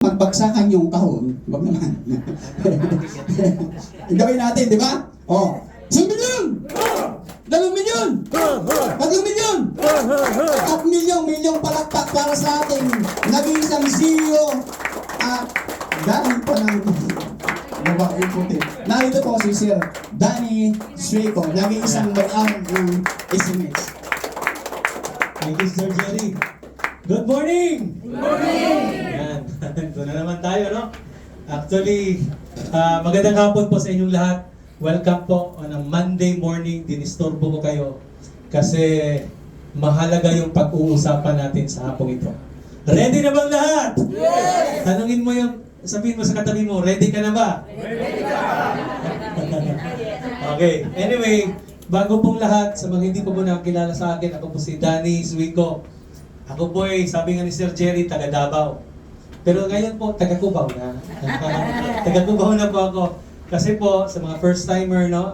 magbagsakan yung kahon, wag naman. Gawin natin, di ba? Oh, 1 milyon! 2 milyon! 3 milyon! At milyong palakpak para sa ating nag-iisang CEO at galing pa ng babae puti. Narito po si Sir Danny Sueco, nag-iisang may-ari ng SMH. Thank you, Sir Jerry. Good morning! Good morning! Yan. Doon na naman tayo, no? Actually, magandang hapon po sa inyong lahat. Welcome po on a Monday morning. Dinisturbo ko kayo kasi mahalaga yung pag-uusapan natin sa hapong ito. Ready na bang lahat? Yes! Tanungin mo yung, sabihin mo sa katabi mo, ready ka na ba? Ready ka! Okay, anyway, bago pong lahat, sa mga hindi po nakakilala sa akin, ako po si Danny Sueco. Ako po ay, sabi nga ni Sir Jerry, taga Davao. Pero ngayon po, taga Cubao na. Taga Cubao na po ako. Kasi po, sa mga first-timer, no,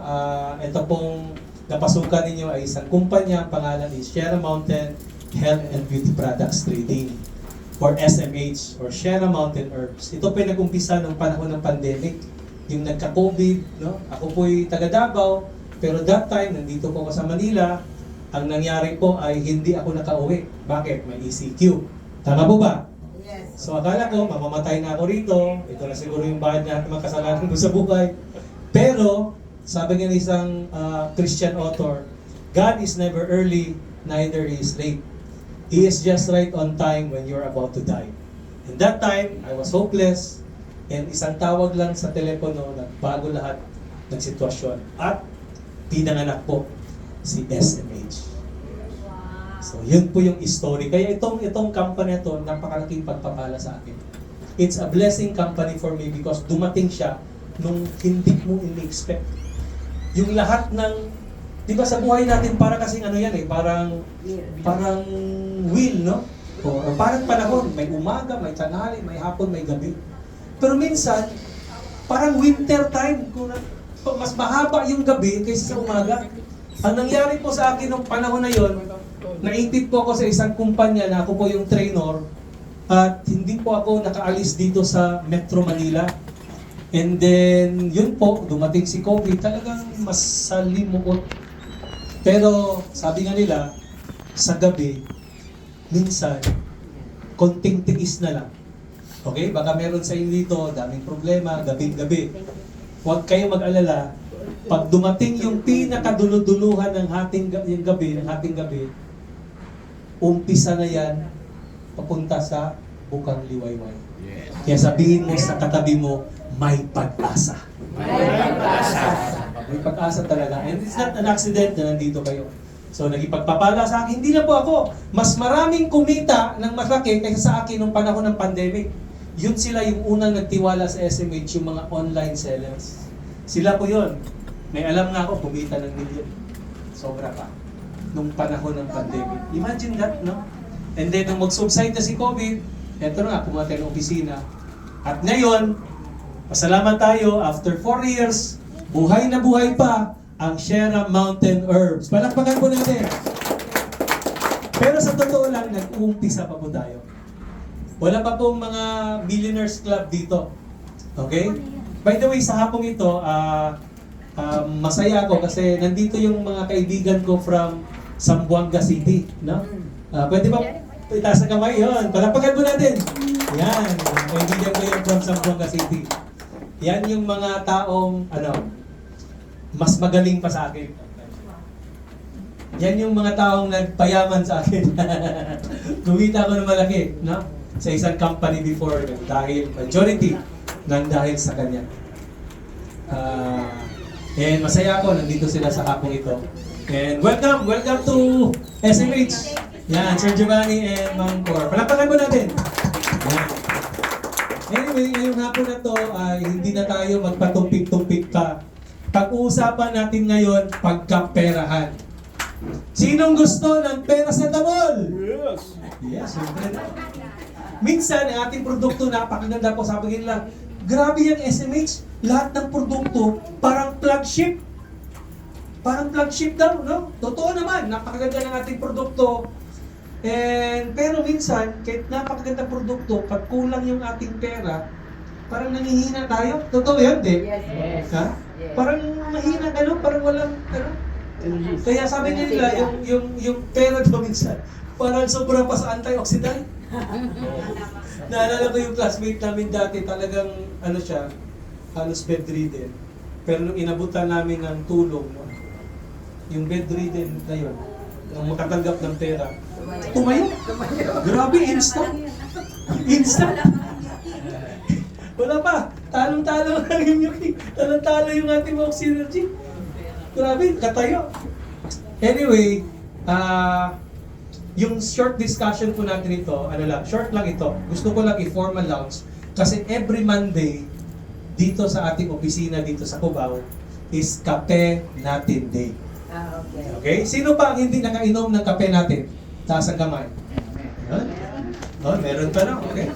ito pong napasukan ninyo ay isang kumpanya, pangalan is Sierra Mountain Health and Beauty Products Trading, or SMH, or Sierra Mountain Herbs. Ito po ay nag-umpisa noong panahon ng pandemic, yung nagka-COVID, no? Ako po ay taga Davao, pero that time, nandito po ako sa Manila. Ang nangyari po ay hindi ako nakauwi. Bakit? May ECQ. Tama po ba? Yes. So akala ko, mamamatay na ako rito. Ito na siguro yung bahid na mga kasalanan ko sa buhay. Pero, sabi nga ng isang Christian author, God is never early, neither He is late. He is just right on time when you're about to die. And that time, I was hopeless. And isang tawag lang sa telepono, nagbago lahat ng sitwasyon. At pinanganak po si SMH. So, yun po yung story. Kaya itong company ito, napakalaking pagpapala sa akin. It's a blessing company for me because dumating siya nung hindi mo in-expect. Yung lahat ng, di ba sa buhay natin, para kasing ano yan eh, parang wheel, no? Or parang panahon, may umaga, may tanghali, may hapon, may gabi. Pero minsan, parang winter time, mas mahaba yung gabi kaysa sa umaga. Ang nangyari po sa akin nung panahon na yon, naipit po ako sa isang kumpanya na ako po yung trainer at hindi po ako nakaalis dito sa Metro Manila. And then, yun po, dumating si COVID, talagang masalimuot. Pero, sabi nga nila, sa gabi, minsan, konting tiis na lang. Okay? Baka meron sa inyo dito, daming problema, gabi-gabi. Huwag kayong mag-alala. Pag dumating yung pinakaduluduluhan ng hating gabi, umpisa na yan papunta sa bukang liwayway. Yes. Kaya sabihin mo sa katabi mo, may pag-asa. May pag-asa. May pag-asa talaga. And it's not an accident na nandito kayo. So, nagipagpapala sa akin, hindi na po ako. Mas maraming kumita ng malaki kaysa sa akin nung panahon ng pandemic. Yun sila yung unang nagtiwala sa SMH, yung mga online sellers. Sila po yun. May alam nga ako, kumita ng milyon. Sobra pa. Nung panahon ng pandemic. Imagine that, no? And then, nung mag-subside na si COVID, eto na, pumunta tayo ng opisina. At ngayon, pasalamat tayo, after 4 years, buhay na buhay pa ang Sierra Mountain Herbs. Palakpakan po natin. Pero sa totoo lang, nag-uumpisa pa po tayo. Wala pa pong mga Millionaires Club dito. Okay? By the way, sa hapong ito, masaya ako kasi nandito yung mga kaibigan ko from Zamboanga City. No? Pwede ba itaas na kamay? Yun. Palakpakan mo natin. Yan. Kaibigan ko yung from Zamboanga City. Yan yung mga taong mas magaling pa sa akin. Yan yung mga taong nagpayaman sa akin. Kumita ako ng malaki, no? Sa isang company before dahil majority nang dahil sa kanya. And masaya ako, nandito sila sa hapong ito. And welcome to SMH. Yan, Sir Giovanni and Ma'am Cor. Palakpakan po natin. Yan. Anyway, ngayong hapon na to ay hindi na tayo magpatumpik-tumpik pa. Pag-uusapan natin ngayon, pagkaperahan. Sinong gusto ng pera sa tabol? Yes. Yes, syempre. Minsan, ang ating produkto, napakaganda po, sabi nila, grabe yung SMH, lahat ng produkto, parang flagship. Parang flagship daw, no? Totoo naman, napakaganda ng ating produkto. Pero minsan, kahit napakaganda produkto, pag kulang yung ating pera, parang nangihina tayo. Totoo yun, di? Yes. Ha? Yes. Parang mahina, parang walang, Kaya sabi nila, yung pera daw minsan, parang sobra pa sa antioxidant. Naalala ko yung classmate namin dati, talagang, siya, halos bedridden. Pero nung inabutan namin ng tulong, no, yung bedridden na yun, nung makatanggap ng pera, tumayo. Grabe, instant. Instant. Wala pa. Talong-talong lang yung talong-talo yung ating mga synergy. Grabe, katayo. Anyway, yung short discussion po natin ito, short lang ito. Gusto ko lang i-formal launch kasi every Monday dito sa ating opisina dito sa Cubao is Kape Natin Day. Okay. Okay? Sino pa ang hindi nakainom ng kape natin? Taas ang kamay. Yan. Oh, meron pa na. Okay.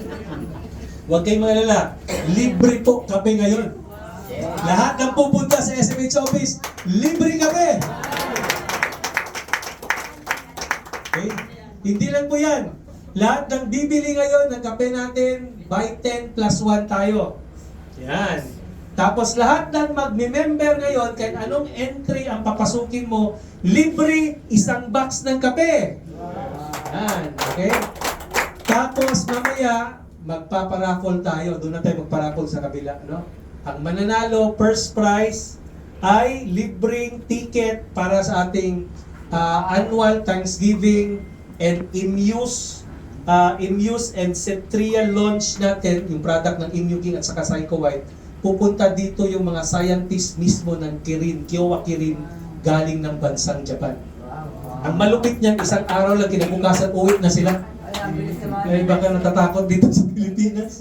Huwag kayong magalala. Libre po kape ngayon. Lahat ng pupunta sa SMH office, libre kape. Okay? Hindi lang po yan. Lahat ng bibili ngayon ng kape natin, buy 10 plus 1 tayo. Yan. Tapos lahat ng magme-member ngayon, kahit anong entry ang papasukin mo, libre isang box ng kape. Yan. Okay? Tapos mamaya, magpaparaffle tayo. Doon na tayo magparaffle sa kabila. No? Ang mananalo, first prize, ay libreng ticket para sa ating annual Thanksgiving and Immuse and Cetria launch natin, yung product ng Immuking at saka Psycho White. Pupunta dito yung mga scientists mismo ng Kirin, Kyowa Kirin, galing ng bansang Japan. Ang malupit niyan, isang araw lang kinabukasan, uwi na sila. Kaya baka natatakot dito sa Pilipinas.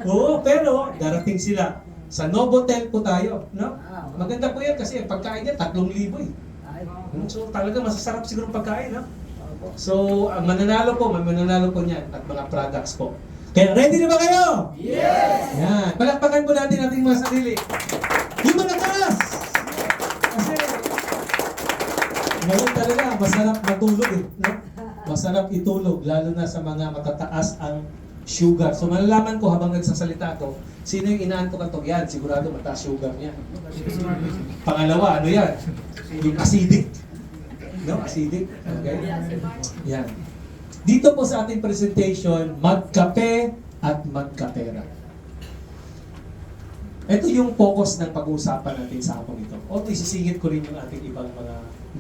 Oo, pero darating sila. Sa Novotel po tayo, no? Maganda po yan kasi ang pagkain niya, 3,000 eh. So talaga masasarap siguro ang pagkain, no? So, ang mananalo po niyan at mga products po. Kaya ready na ba kayo? Yes! Yan. Palakpakan po natin ating mga sarili. Yung malakas! Kasi, ngayon talaga, masarap matulog eh. No? Masarap itulog, lalo na sa mga matataas ang sugar. So, malalaman ko habang nagsasalita ako, sino yung inaantok to? Yan, sigurado mataas sugar niya. Pangalawa, ano yan? Yung acidic. No? Acidic. Okay? Yan. Dito po sa ating presentation, magkape at magkapera. Ito yung focus ng pag-uusapan natin sa hapon ito. O isisingit ko rin yung ating ibang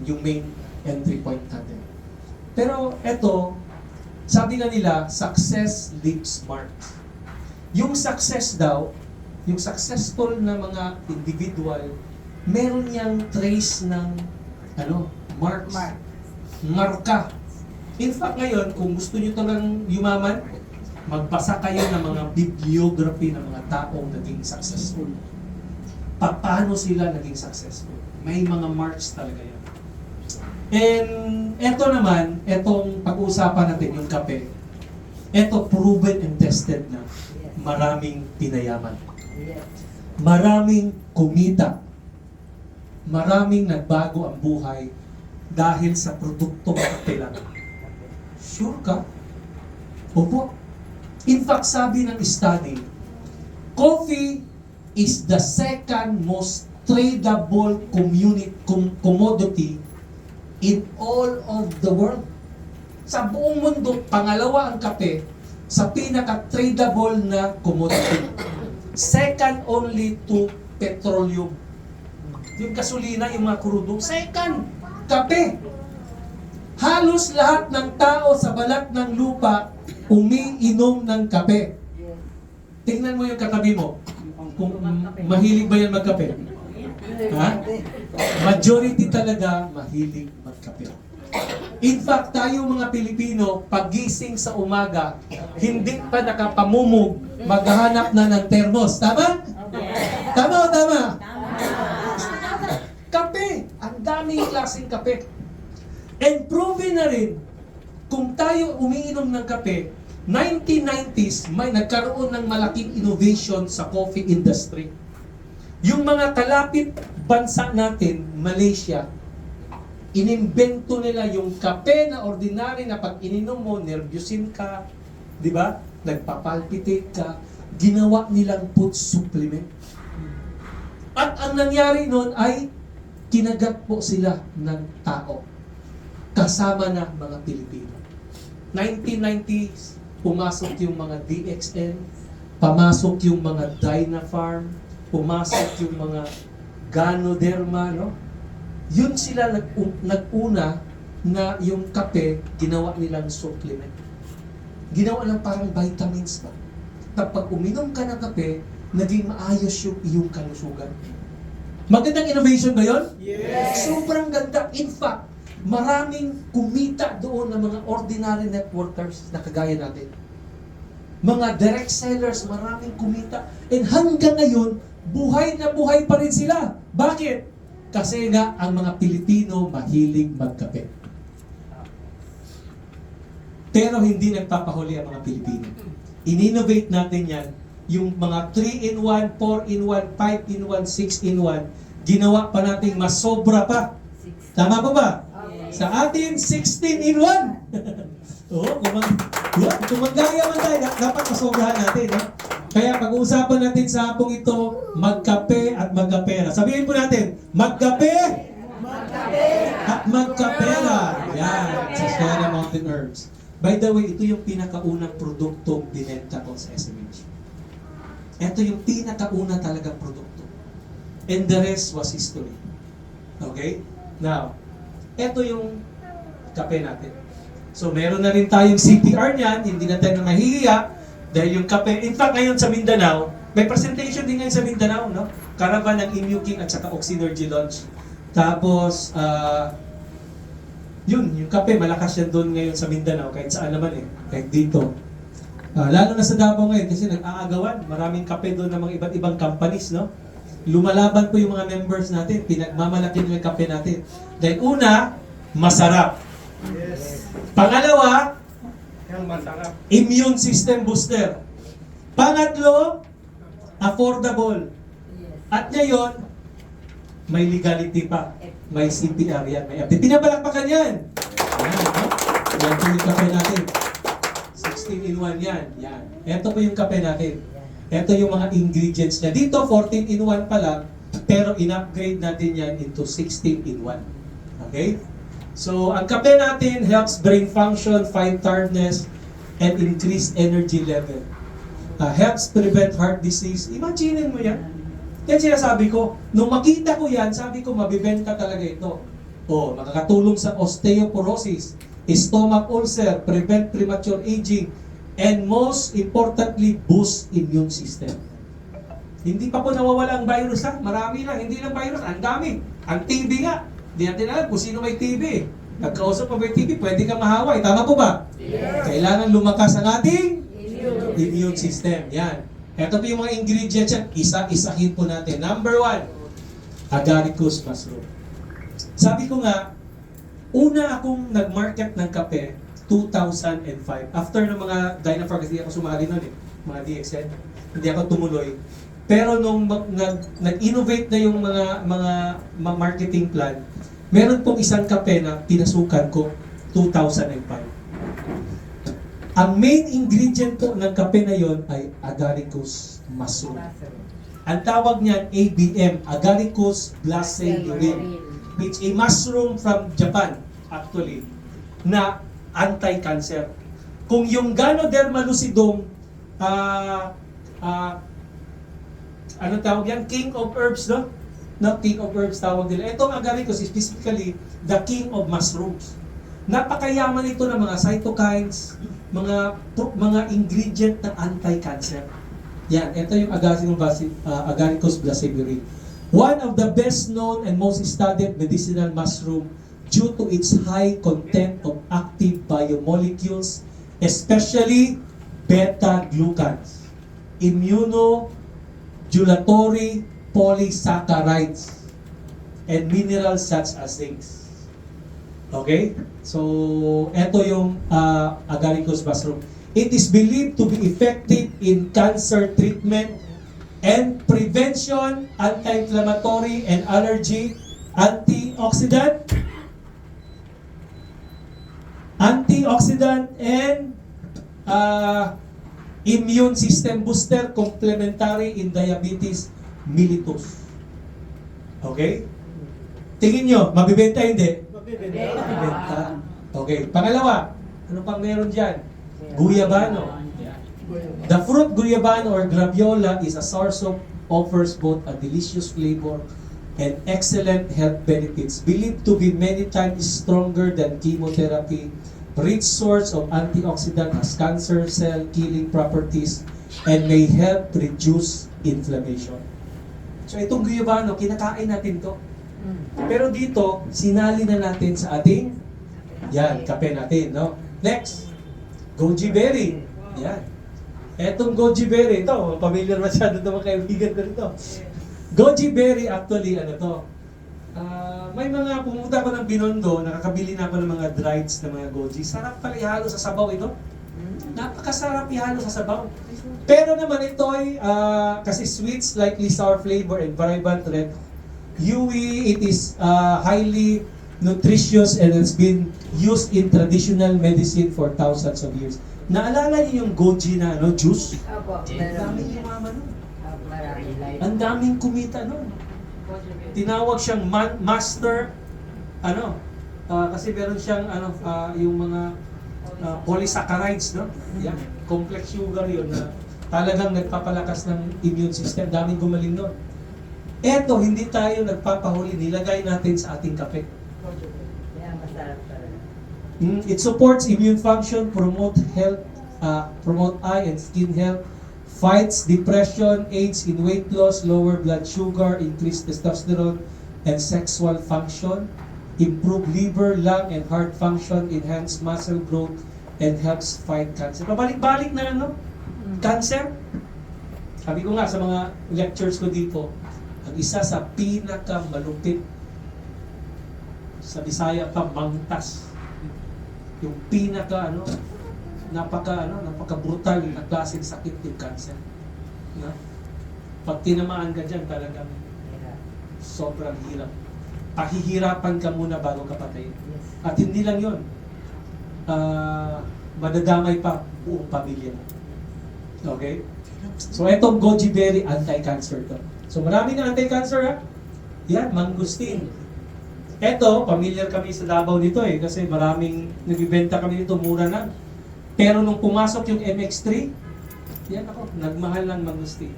yung main entry point natin. Pero ito, sabi na nila, success leaves mark. Yung success daw, yung successful na mga individual, meron niyang trace ng marks. Marka. In fact, ngayon, kung gusto nyo talagang yumaman, magbasa kayo ng mga bibliography ng mga taong naging successful. Paano sila naging successful? May mga marks talaga yan. And eto naman, etong pag-uusapan natin, yung kape, eto proven and tested na maraming pinayaman. Maraming kumita. Maraming nagbago ang buhay dahil sa produktong kape lang. Sure ka? Opo. In fact, sabi ng study, coffee is the second most tradable commodity in all of the world. Sa buong mundo, pangalawa ang kape sa pinaka-tradable na commodity. Second only to petroleum. Yung gasolina, yung mga krudo. Second, kape. Halos lahat ng tao sa balat ng lupa umiinom ng kape. Tingnan mo yung katabi mo. Kung mahilig ba yan magkape? Ha? Majority talaga mahilig magkape. In fact, tayo mga Pilipino, pagising sa umaga, hindi pa nakapamumog, maghahanap na ng termos. Tama? Tama o tama? Kape! Ang daming klaseng kape. And proven na rin, kung tayo umiinom ng kape, 1990s, may nagkaroon ng malaking innovation sa coffee industry. Yung mga kalapit bansa natin, Malaysia, inimbento nila yung kape na ordinary na pag ininom mo, nervyusin ka, di ba? Nagpapalpitate ka, ginawa nilang food supplement. At ang nangyari noon ay kinagat po sila ng tao. Kasama na mga Pilipino. 1990s, pumasok yung mga DXN, pumasok yung mga Dynafarm, pumasok yung mga Ganoderma, no? Yun sila nag-una na yung kape, ginawa nilang supplement. Ginawa lang parang vitamins ba? Kapag uminom ka ng kape, naging maayos yung iyong kalusugan. Magandang innovation ba yun? Yes! Sobrang ganda. In fact, maraming kumita doon ng mga ordinary networkers na kagaya natin. Mga direct sellers, maraming kumita. And hanggang ngayon, buhay na buhay pa rin sila. Bakit? Kasi nga, ang mga Pilipino mahilig magkape. Pero hindi nagpapahuli ang mga Pilipino. In-innovate natin yan. Yung mga 3-in-1, 4-in-1, 5-in-1, 6-in-1, ginawa pa natin mas sobra pa. Tama po ba? Sa atin, 16-in-1. Oo, kung magaya man tayo, dapat masobrahan natin. No? Kaya pag-uusapan natin sa hapong ito, magkape at magkapera. Sabihin po natin, magkape at magkapera. Yan, sa Sierra Mountain Herbs. By the way, ito yung pinakaunang produktong binenta ko sa SMH. Ito yung pinakauna talagang produkto. And the rest was history. Okay? Now, ito yung kape natin. So, meron na rin tayong CPR niyan, hindi na tayo nahihiya. Dahil yung kape, in fact, ngayon sa Mindanao, may presentation din ngayon sa Mindanao, no? Caravan ng Immune King at saka Oxynergy Launch. Tapos, yung kape, malakas yan doon ngayon sa Mindanao, kahit saan naman eh, kahit dito. Lalo na sa Davao ngayon, kasi nag-aagawan, maraming kape doon ng mga iba't ibang companies, no? Lumalaban po yung mga members natin, pinagmamalaki nila yung kape natin. Dahil una, masarap. Yes! Pangalawa, Yung masarap. immune system booster. Pangatlo, affordable. At ngayon, may legality pa. May CPR yan, may FD. Pinapalakpakan yan. Yan, no? Yan po yung kape natin. 16-in-1 yan. Yan. Ito po yung kape natin. Ito yung mga ingredients niya. Dito, 14-in-1 pa lang, pero in-upgrade natin yan into 16-in-1. Okay? So, ang kape natin helps brain function, fight tiredness, and increase energy level. Helps prevent heart disease. Imagine mo yan. Yan sinasabi ko, nung makita ko yan, sabi ko, mabibenta talaga ito. O, makakatulong sa osteoporosis, stomach ulcer, prevent premature aging, and most importantly, boost immune system. Hindi pa po nawawala ang virus ha? Marami lang, hindi lang virus, ang dami. Ang TB nga, hindi natin alam kung sino may TB. Nagkausap pa may TB, pwede kang mahaway. Tama po ba? Yes! Kailangan lumakas ang ating immune system. Yan. Ito po yung mga ingredients yan. Isa-isahin po natin. Number 1, agaricus mushroom. Sabi ko nga, una akong nag-market ng kape, 2005. After ng mga Dynafarm, kasi ako sumali nun eh. Mga DXN. Hindi ako tumuloy. Pero nung nag-innovate na yung mga marketing plan, meron pong isang kape na pinasukan ko, 2005. Ang main ingredient po ng kape na yon ay agaricus mushroom. Ang tawag niyan ABM, Agaricus blaseolin, which a mushroom from Japan actually na anti-cancer. Kung yung Ganoderma lucidum, ano tawag yan? King of herbs, no? No, king of herbs tawag nila. Itong agaricus is specifically the king of mushrooms. Napakayaman ito ng mga cytokines, mga ingredient na anti-cancer. Yan, ito yung Agaricus blaseolin. One of the best known and most studied medicinal mushroom due to its high content of active biomolecules, especially beta-glucans, immunodulatory polysaccharides, and minerals such as zinc. Okay? So, ito yung agaricus mushroom. It is believed to be effective in cancer treatment and prevention, anti-inflammatory and allergy, antioxidant, antioxidant and immune system booster, complementary in diabetes mellitus. Okay? Tingin nyo, mabibenta hindi? Mabibenta. Okay. Pangalawa, ano pang meron dyan? Guyabano. The fruit guyabano or graviola is a source of offers both a delicious flavor and excellent health benefits. Believed to be many times stronger than chemotherapy, rich source of antioxidant has cancer cell killing properties and may help reduce inflammation. So itong guyabano, kinakain natin to. Pero dito, sinali na natin sa ating kape natin, no? Next, goji berry. Yan. Etong goji berry, ito, familiar masyado ito mga kaibigan ko nito. Goji berry, actually, ano to? May mga, pumunta ko ng Binondo, nakakabili na ako ng mga drieds na mga goji. Sarap pala ihalo sa sabaw ito. Napakasarap ihalo sa sabaw. Pero naman ito ay, kasi sweet, slightly sour flavor and vibrant red. It is highly nutritious and has been used in traditional medicine for thousands of years. Naalala niyo yung goji na juice? Opo, Ang daming yumaman nun. marami live. Ang daming kumita nun. Tinawag siyang master, kasi meron siyang yung mga polysaccharides, no? Yeah, complex sugar yun na talagang nagpapalakas ng immune system. Daming gumaling nun. Eto, hindi tayo nagpapahuli, nilagay natin sa ating kape. Kaya masarap talaga. It supports immune function, promote health, promote eye and skin health, fights depression, aids in weight loss, lower blood sugar, increase testosterone and sexual function, improve liver, lung and heart function, enhance muscle growth, and helps fight cancer. Pabalik-balik na cancer. Sabi ko nga sa mga lectures ko dito, ang isa sa pinakamalupit sa Bisaya pa, mangtas. Yung napaka brutal na klaseng sakit yung cancer. No? Pag tinamaan ka dyan, talagang sobrang hirap. Pahihirapan ka muna bago ka patayin. Yes. At hindi lang yun. Madadamay pa buong pamilya mo. Okay? So, etong goji berry, anti-cancer to. So, marami na anti-cancer, ha? Yan, mangustin. Eto, familiar kami sa Davao nito kasi maraming nagbibenta kami nito, mura na. Pero nung pumasok yung MX3, yan ako, nagmahal ng mangustin.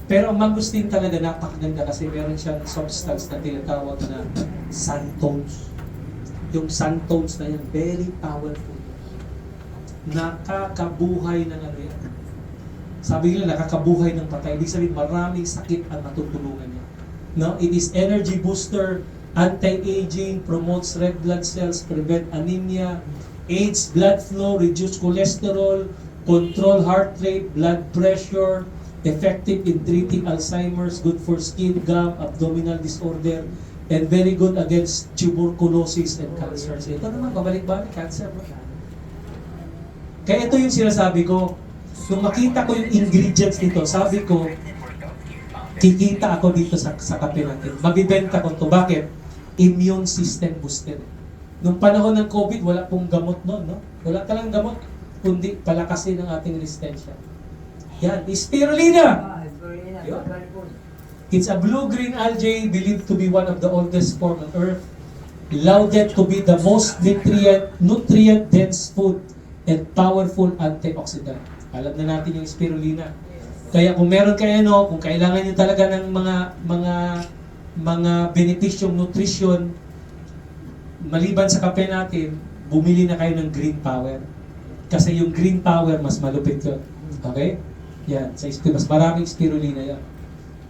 Pero ang mangustin talaga napakaganda kasi meron siyang substance na tinatawag na santones. Yung santones na yan, very powerful. Nakakabuhay ng yan. Sabi nila, nakakabuhay ng patay. Ibig sabihin, maraming sakit ang matutulungan niya. No? It is energy booster, anti-aging, promotes red blood cells, prevent anemia, aids blood flow, reduce cholesterol, control heart rate, blood pressure, effective in treating Alzheimer's, good for skin, gum, abdominal disorder, and very good against tuberculosis and cancers. Ito naman, babalik-balik, cancer. Kaya ito yung sinasabi ko, nung makita ko yung ingredients nito, sabi ko, kikita ako dito sa kape natin. Mabibenta ko to. Bakit? Immune system booster. Nung panahon ng COVID, wala pong gamot noon, no? Wala talang gamot, kundi palakasin ang ating resistensya. Yan, spirulina! Yun. It's a blue-green algae believed to be one of the oldest form on Earth, lauded to be the most nutrient-dense food and powerful antioxidant. Alam na natin yung spirulina. Kaya kung meron kayo, kung kailangan nyo talaga ng mga benepisyong nutrition, maliban sa kape natin, bumili na kayo ng green power. Kasi yung green power, mas malupit yun. Okay? Yan. Mas maraming spirulina yan.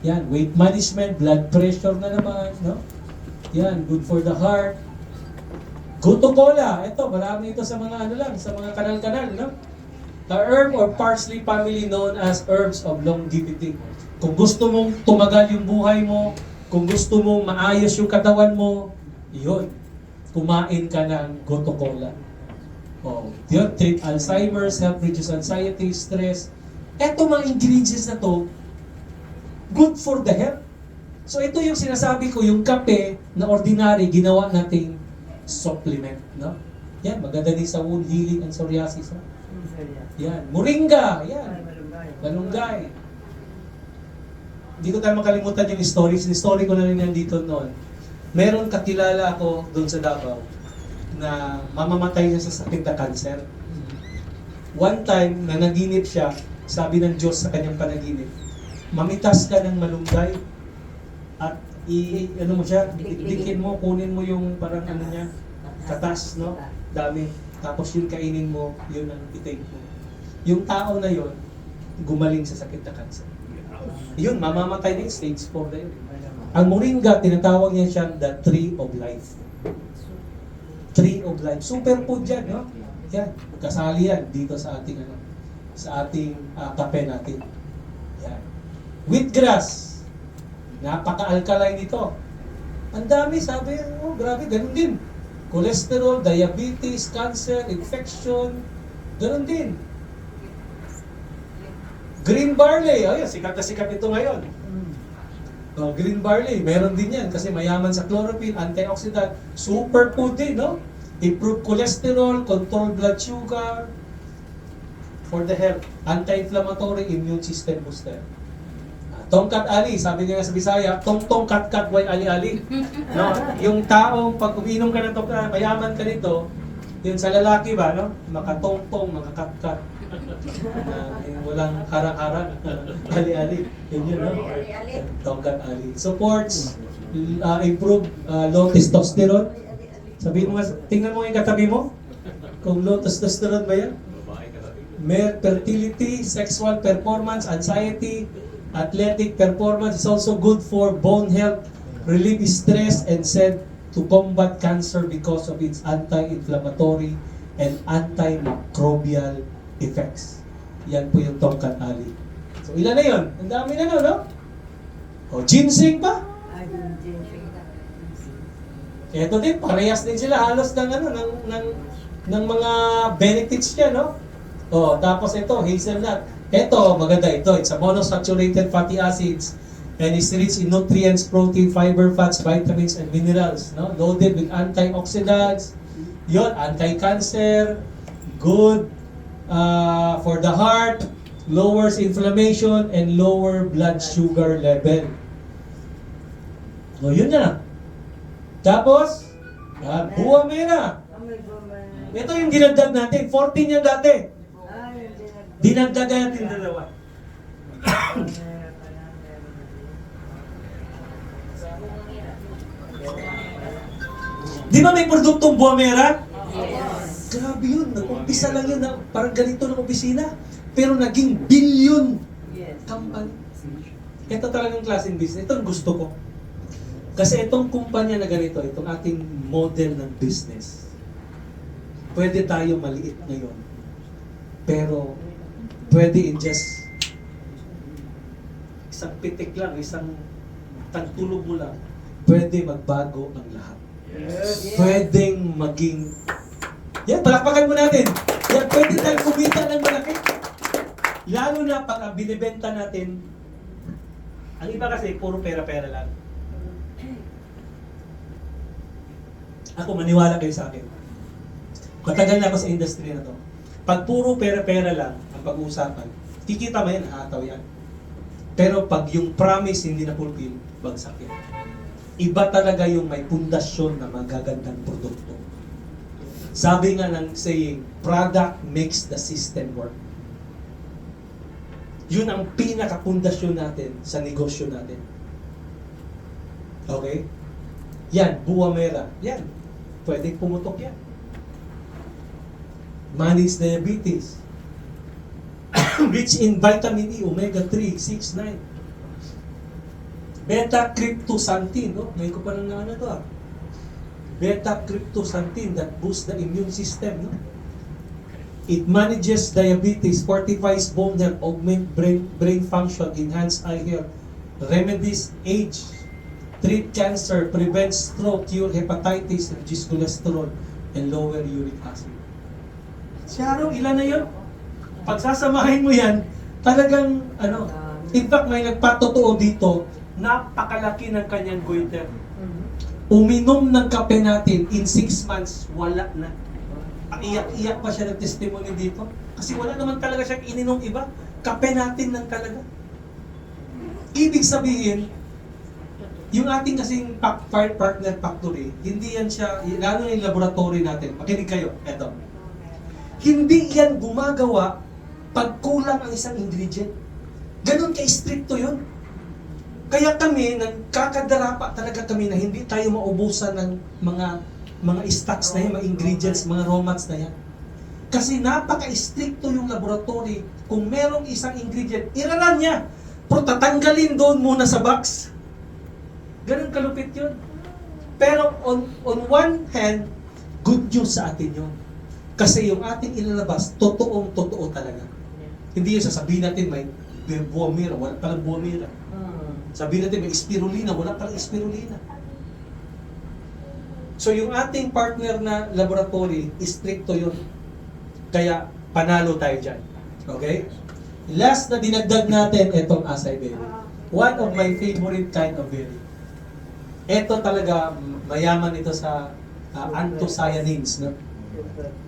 Yan. Weight management, blood pressure na naman. No? Yan. Good for the heart. Goto cola. Ito, marami ito sa mga sa mga kanal-kanal. No? The herb or parsley family known as herbs of longevity. Kung gusto mong tumagal yung buhay mo, kung gusto mong maayos yung katawan mo, yun. Kumain ka ng goto cola. Yun, treat Alzheimer's, help reduce anxiety, stress. Eto mga ingredients na to, good for the health. So ito yung sinasabi ko, yung kape na ordinary, ginawa nating supplement. No? Yan, maganda din sa wound healing and psoriasis. Ha? Sorry. Yan, moringa, Ay, yan, malunggay. malunggay. Hindi ko tayo makalimutan yung stories. Yung story ko na rin yan dito noon. Meron kakilala ako doon sa Davao na mamamatay niya sa sakit na cancer. One time, na naginip siya, sabi ng Diyos sa kanyang panaginip, mamitas ka ng malunggay at ano mo siya, dikit mo, kunin mo yung parang ano niya, katas, no? Dami. Tapos yun kainin mo, yun ang itake mo. Yung tao na yun, gumaling sa sakit na cancer. Yun, mamamatay din, stage 4 na yun. Ang moringa, tinatawag niya siyang the tree of life. Tree of life. Superfood yan, no? Yan, kasali yan dito sa ating ano, sa ating kape natin. Yan. Wheatgrass. Napaka-alkaline ito. Ang dami, sabi, oh, grabe, ganun din. Cholesterol, diabetes, cancer, infection, ganun din. Green barley, ayun, sikat na sikat ito ngayon. Oh, green barley, meron din yan kasi mayaman sa chlorophyll, antioxidant, superfood din, no? Improve cholesterol, control blood sugar, for the health, anti-inflammatory, immune system booster. Tongkat ali, sabi nga sa Bisaya, tong kat way ali-ali. No? Yung taong pag uminom ka ng tongkat, mayaman ka nito, yun sa lalaki ba, no? Makatong-tong, makakat-kat. Walang harang-harang. Ali-ali. Yun yun, no? Tongkat ali. Supports, improve low testosterone. Sabihin mo nga, tingnan mo yung katabi mo. Kung low testosterone ba yan? Mere fertility, sexual performance, anxiety, athletic performance is also good for bone health, relieve stress, and said to combat cancer because of its anti-inflammatory and antimicrobial effects. Yan po yung tongkat ali. So ilan na yun? Ang dami na no? O, ginseng pa? Ay, ginseng. Ito din, parehas din sila halos ng ano ng mga benefits niya, no? Oh, tapos ito, hazelnut. Ito, maganda ito. It's a monosaturated fatty acids and is rich in nutrients, protein, fiber, fats, vitamins, and minerals, no? Loaded with antioxidants. Yon, anti-cancer, good for the heart, lowers inflammation, and lower blood sugar level. O, yun na. Tapos, buwa mera. Ito yung dinagdag natin. 14 yan dati. Dinagdagan natin dalawa. Di ba may produktong buwa mera? Yes. Grabe yun. Nag-umpisa lang yun na parang ganito ng opisina. Pero naging billion Yes. company. Ito talagang klaseng business. Ito ang gusto ko. Kasi itong kumpanya na ganito, itong ating model ng business, pwede tayo maliit ngayon. Pero, pwede in just isang pitik lang, isang tagtulog mo lang, pwede magbago ang lahat. Yes. Pwedeng maging, yan, palakpakan mo natin. Yan, pwede tayong kumita ng malaki. Lalo na pag binibenta natin, ang iba kasi, puro pera-pera lang. Ako, maniwala kayo sa akin. Matagal na ako sa industry na to. Pag puro pera-pera lang ang pag-uusapan, kikita mo yan, hataw yan. Pero pag yung promise hindi na fulfill, bagsak yan. Iba talaga yung may pundasyon na magagandang produkto. Sabi nga ng saying, product makes the system work. Yun ang pinaka-pundasyon natin sa negosyo natin. Okay? Yan, buwa mera. Yan. Pwedeng pumutok yan. Manage diabetes. Rich in vitamin E, omega 3, 6, 9. Beta-cryptoxanthin, no? Ngayon ko pa nang ano to Beta-cryptoxanthin that boosts the immune system, no? It manages diabetes, fortifies bone health, augment brain function, enhance eye health, remedies age, treat cancer, prevents stroke, cure hepatitis, reduce cholesterol, and lower uric acid. Siyaro, ilan na yun? Pagsasamahin mo yan, talagang, ano, in fact, may nagpatotoo dito, napakalaki ng kanyang goiter. Uminom ng kape natin, in 6 months, wala na. Ang iyak-iyak pa siya ng testimony dito. Kasi wala naman talaga siyang ininom iba. Kape natin lang talaga. Ibig sabihin, yung ating kasing partner factory, hindi yan siya, lalo yung laboratory natin. Makinig kayo, eto. Hindi yan gumagawa pag kulang ang isang ingredient. Ganon ka-stricto yun. Kaya kami, nagkakadarapa talaga kami na hindi tayo maubusan ng mga stocks na yan, mga ingredients, mga raw mats na yan. Kasi napaka-stricto yung laboratory. Kung merong isang ingredient, iraran niya. Pero tatanggalin doon muna sa box. Ganun kalupit yun. Pero on one hand, good news sa atin yun. Kasi yung ating ilalabas, totoo talaga. Hindi yung sasabihin natin may buwamira, wala palang buwamira. Sabihin natin may spirulina, wala palang spirulina. So yung ating partner na laboratory, stricto yun. Kaya panalo tayo dyan. Okay? Last na dinagdag natin, itong acai berry. One of my favorite kind of berry. Ito talaga, mayaman ito sa anthocyanins. No?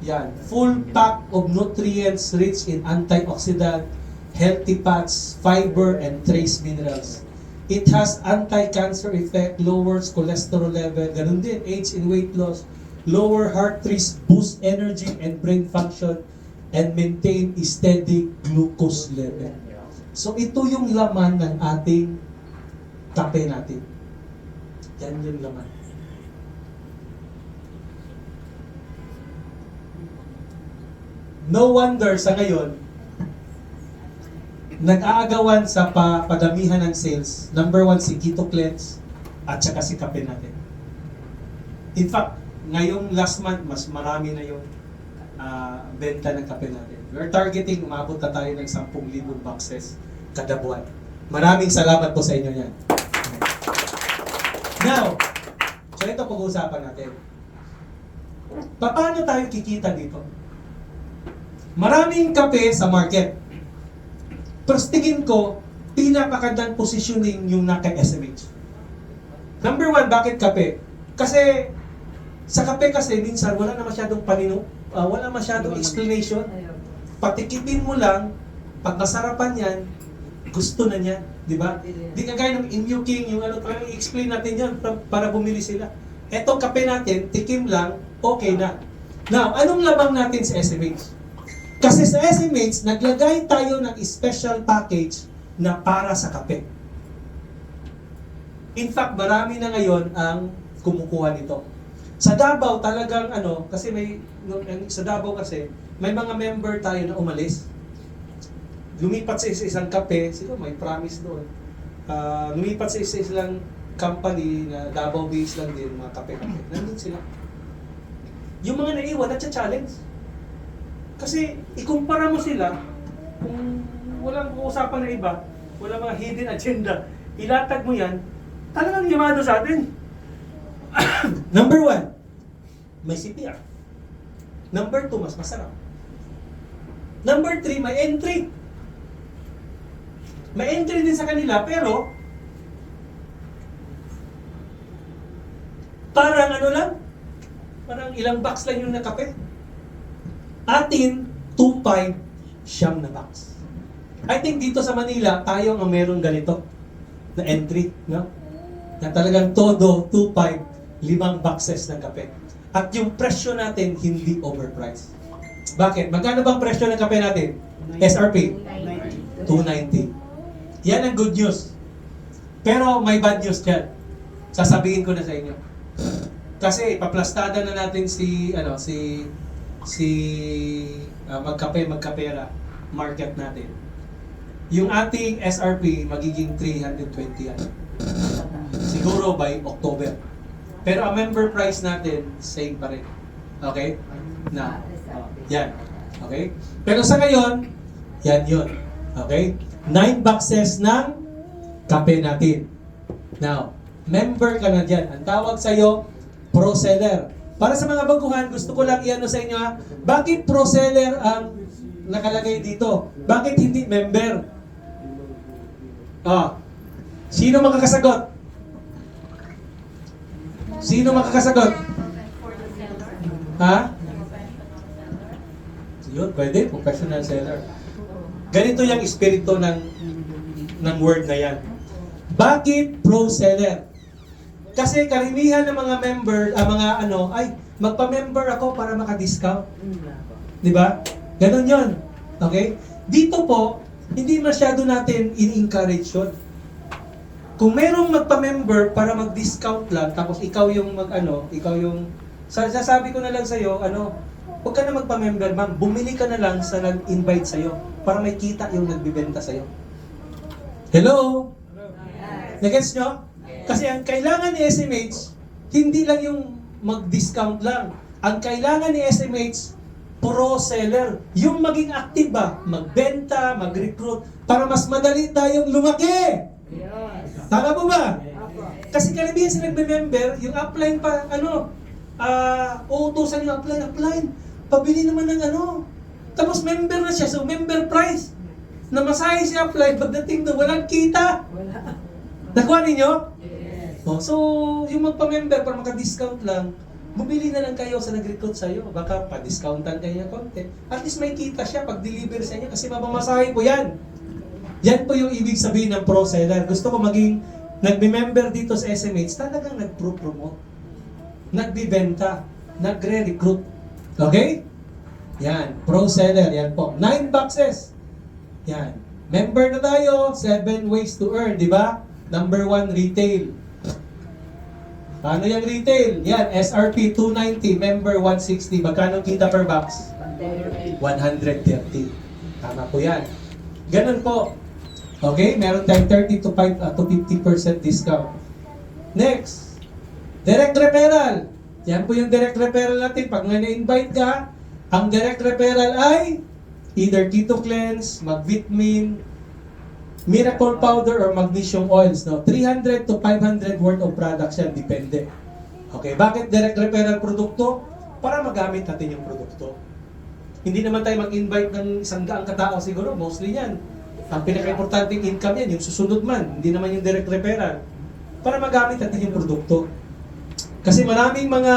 Yan. Full pack of nutrients rich in antioxidant, healthy fats, fiber, and trace minerals. It has anti-cancer effect, lowers cholesterol level, ganun din, aids in weight loss, lower heart risk, boost energy and brain function, and maintain steady glucose level. So ito yung laman ng ating kape natin. Yan yung laman. No wonder sa ngayon, nag-aagawan sa padamihan ng sales. Number 1, si Keto Cleanse at saka si kape natin. In fact, ngayong last month, mas marami na yung benta ng kape natin. We're targeting, umabot na tayo ng 10,000 boxes kada buwan. Maraming salamat po sa inyo yan. Now, so ito pag-uusapan natin. Paano tayo kikita dito? Maraming kape sa market. Pero tingin ko, pinapakagandang positioning yung naka-SMH. Number 1, bakit kape? Kasi, sa kape kasi, minsan wala na masyadong wala masyadong explanation. Patikipin mo lang, pag nasarapan yan, gusto na niya. Di ba? Di kagaya ng Inyo King, yung talagang i-explain natin yan para bumili sila. Etong kape natin, tikim lang, okay na. Now, anong labang natin sa SMH? Kasi sa SMH, naglagay tayo ng special package na para sa kape. In fact, marami na ngayon ang kumukuha nito. Sa Davao talagang kasi sa Davao kasi, may mga member tayo na umalis. Lumipat sa isang kape, siguro may promise doon. Lumipat sa isang company na Davao-based lang din, mga kape-kape. Nandun sila. Yung mga naiwan, challenge. Kasi ikumpara mo sila, kung walang usapan na iba, walang mga hidden agenda, ilatag mo yan, talagang yamado sa atin. Number 1, may CPR. Number 2, mas masarap. Number 3, may entry. May entry din sa kanila, pero parang parang ilang box lang yung nakape. Atin, 2.5 siyam na box. I think dito sa Manila, tayo ang merong ganito na entry, no? Na talagang todo 2.5, 5 boxes ng kape. At yung presyo natin, hindi overpriced. Bakit? Magkano bang presyo ng kape natin? SRP? 290. Yan ang good news. Pero may bad news dyan. Sasabihin ko na sa inyo. Kasi paplastada na natin si magkapera market natin. Yung ating SRP magiging 320 yan. Siguro by October. Pero ang member price natin same pa rin. Okay? Na. Yan. Okay? Pero sa ngayon, yan yun. Okay? 9 boxes ng kape natin. Now, member ka na dyan. Ang tawag sa'yo, pro seller. Para sa mga baguhan, gusto ko lang iano sa inyo ha. Bakit pro seller ang nakalagay dito? Bakit hindi member? Sino makakasagot? Sino makakasagot? Ha? Yun, pwede, professional seller. Ganito yung espiritu ng word na yan. Bakit pro seller? Kasi karamihan ng mga member, magpa-member ako para maka-discount. Di ba? Ganon yun. Okay? Dito po, hindi masyado natin in-encourage yun. Kung merong magpa-member para mag-discount lang, tapos ikaw yung sasabi ko na lang sa'yo, huwag ka na magpa-member, ma'am, bumili ka na lang sa nag-invite sa'yo para may kita yung nagbibenta sa'yo. Hello? Nagets nyo? Kasi ang kailangan ni SMH, hindi lang yung mag-discount lang. Ang kailangan ni SMH, pro seller. Yung maging active ba? Magbenta, mag-recruit, para mas madali tayong lumaki. Tama po ba? Kasi karamihan sa nagbe-member, yung upline pa, uutusan yung upline. Pabili naman ng Tapos member na siya, so member price. Namasahe si upline, pagdating doon, walang kita. Nakuha ninyo? So, yung magpa-member para maka-discount lang, bumili na lang kayo sa nag-recruit sa'yo. Baka pa-discountan kayo ng konti. At least may kita siya pag-deliver sa inyo kasi mapamasahe po yan. Yan po yung ibig sabihin ng pro seller. Gusto ko maging nagbe-member dito sa SMH, talagang nag-promote, nagbibenta, nagre-recruit. Okay? Yan, pro seller. Yan po. 9 boxes. Yan. Member na tayo, 7 ways to earn, di ba? Number 1, retail. Paano yung retail? Yan, SRP 290, member 160. Magkano kita per box? 130. Tama po yan. Ganun po. Okay, meron tayong 30 to 50% discount. Next, direct referral. Yan po yung direct referral natin. Pag nga na-invite ka, ang direct referral ay either Keto Cleanse, Mag-Vitamin, Miracle Powder, or Magnesium Oils. No? 300 to 500 worth of products yan. Depende. Okay, bakit direct referral produkto? Para magamit natin yung produkto. Hindi naman tayo mag-invite ng 100 katao siguro. Mostly yan. Ang pinaka-importanting income yan, yung susunod man. Hindi naman yung direct referral. Para magamit natin yung produkto. Kasi maraming mga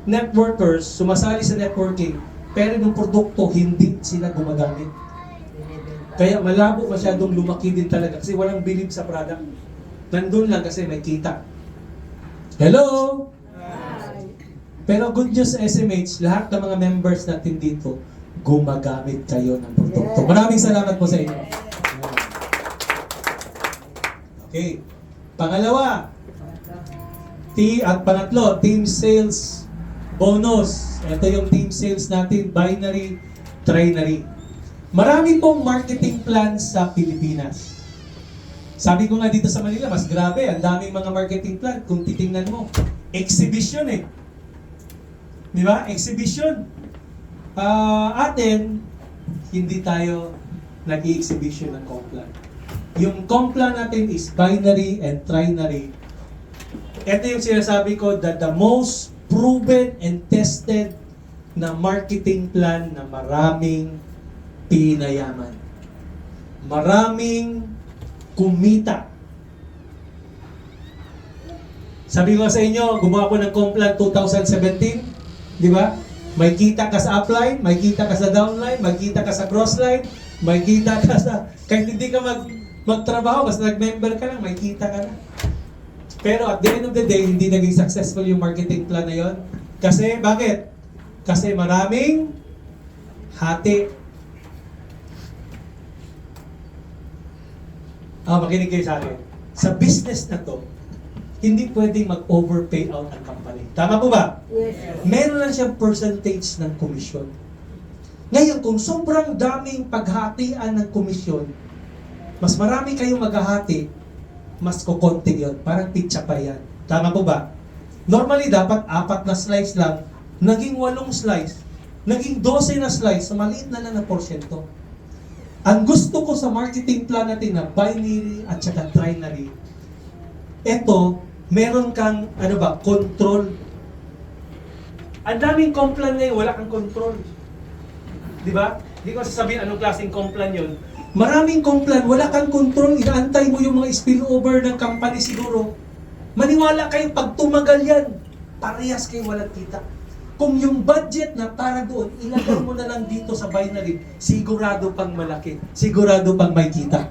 networkers sumasali sa networking, pero yung produkto hindi sila gumagamit. Kaya malabo masyadong lumaki din talaga kasi walang believe sa product. Nandun lang kasi may kita. Hello? Pero good news sa SMH, lahat ng mga members natin dito, gumagamit kayo ng produkto. Maraming salamat po sa inyo. Okay. Pangalawa, pangatlo, team sales bonus. Ito yung team sales natin, binary, trinary. Marami pong marketing plans sa Pilipinas. Sabi ko nga dito sa Manila, mas grabe, ang daming mga marketing plan. Kung titingnan mo, exhibition eh. Di ba? Exhibition. Atin, hindi tayo nag-i-exhibition ng Complan. Yung Complan natin is binary and trinary. Ito yung sinasabi ko that the most proven and tested na marketing plan na maraming pinayaman. Maraming kumita. Sabi ko sa inyo, gumawa ko ng Complan 2017, di ba? May kita ka sa upline, may kita ka sa downline, may kita ka sa crossline, may kita ka sa... Kahit hindi ka magtrabaho, basta nag-member ka lang, may kita ka na. Pero at the end of the day, hindi naging successful yung marketing plan na yon. Kasi, bakit? Kasi maraming hati. Makinig kayo sa akin. Sa business na to, hindi pwedeng mag-overpay out ang company. Tama po ba? Yes. Meron lang siyang percentage ng komisyon. Ngayon, kung sobrang daming paghatian ng komisyon, mas marami kayong maghahati, mas kukonti yun. Parang pizza pa yan. Tama po ba? Normally, dapat 4 na slice lang, naging 8 slice, naging 12 na slice, so maliit na lang na porsyento. Ang gusto ko sa marketing plan natin na binary at saka trinary, eto, meron kang, control. Ang daming complan ngayon, wala kang control. Di ba? Hindi ko sasabihin anong klaseng complan yun. Maraming complan, wala kang control. Inaantay mo yung mga spillover ng company siguro. Maniwala kayo, pag tumagal yan, parehas kayo walang kita. Kung yung budget na para doon, ilagay mo na lang dito sa binary, sigurado pang malaki, sigurado pang may kita.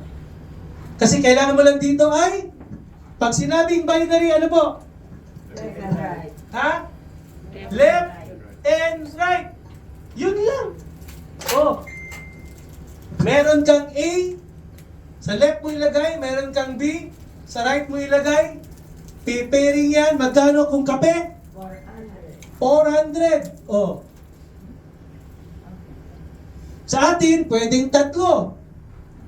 Kasi kailangan mo lang dito ay, pag sinabing binary, ano po? Left and right. Ha? Left and right. Yun lang. Oh. Meron kang A, sa left mo ilagay, meron kang B, sa right mo ilagay, pipairing yan, magkano kung kape? 400. Oh. Sa atin, pwedeng 3.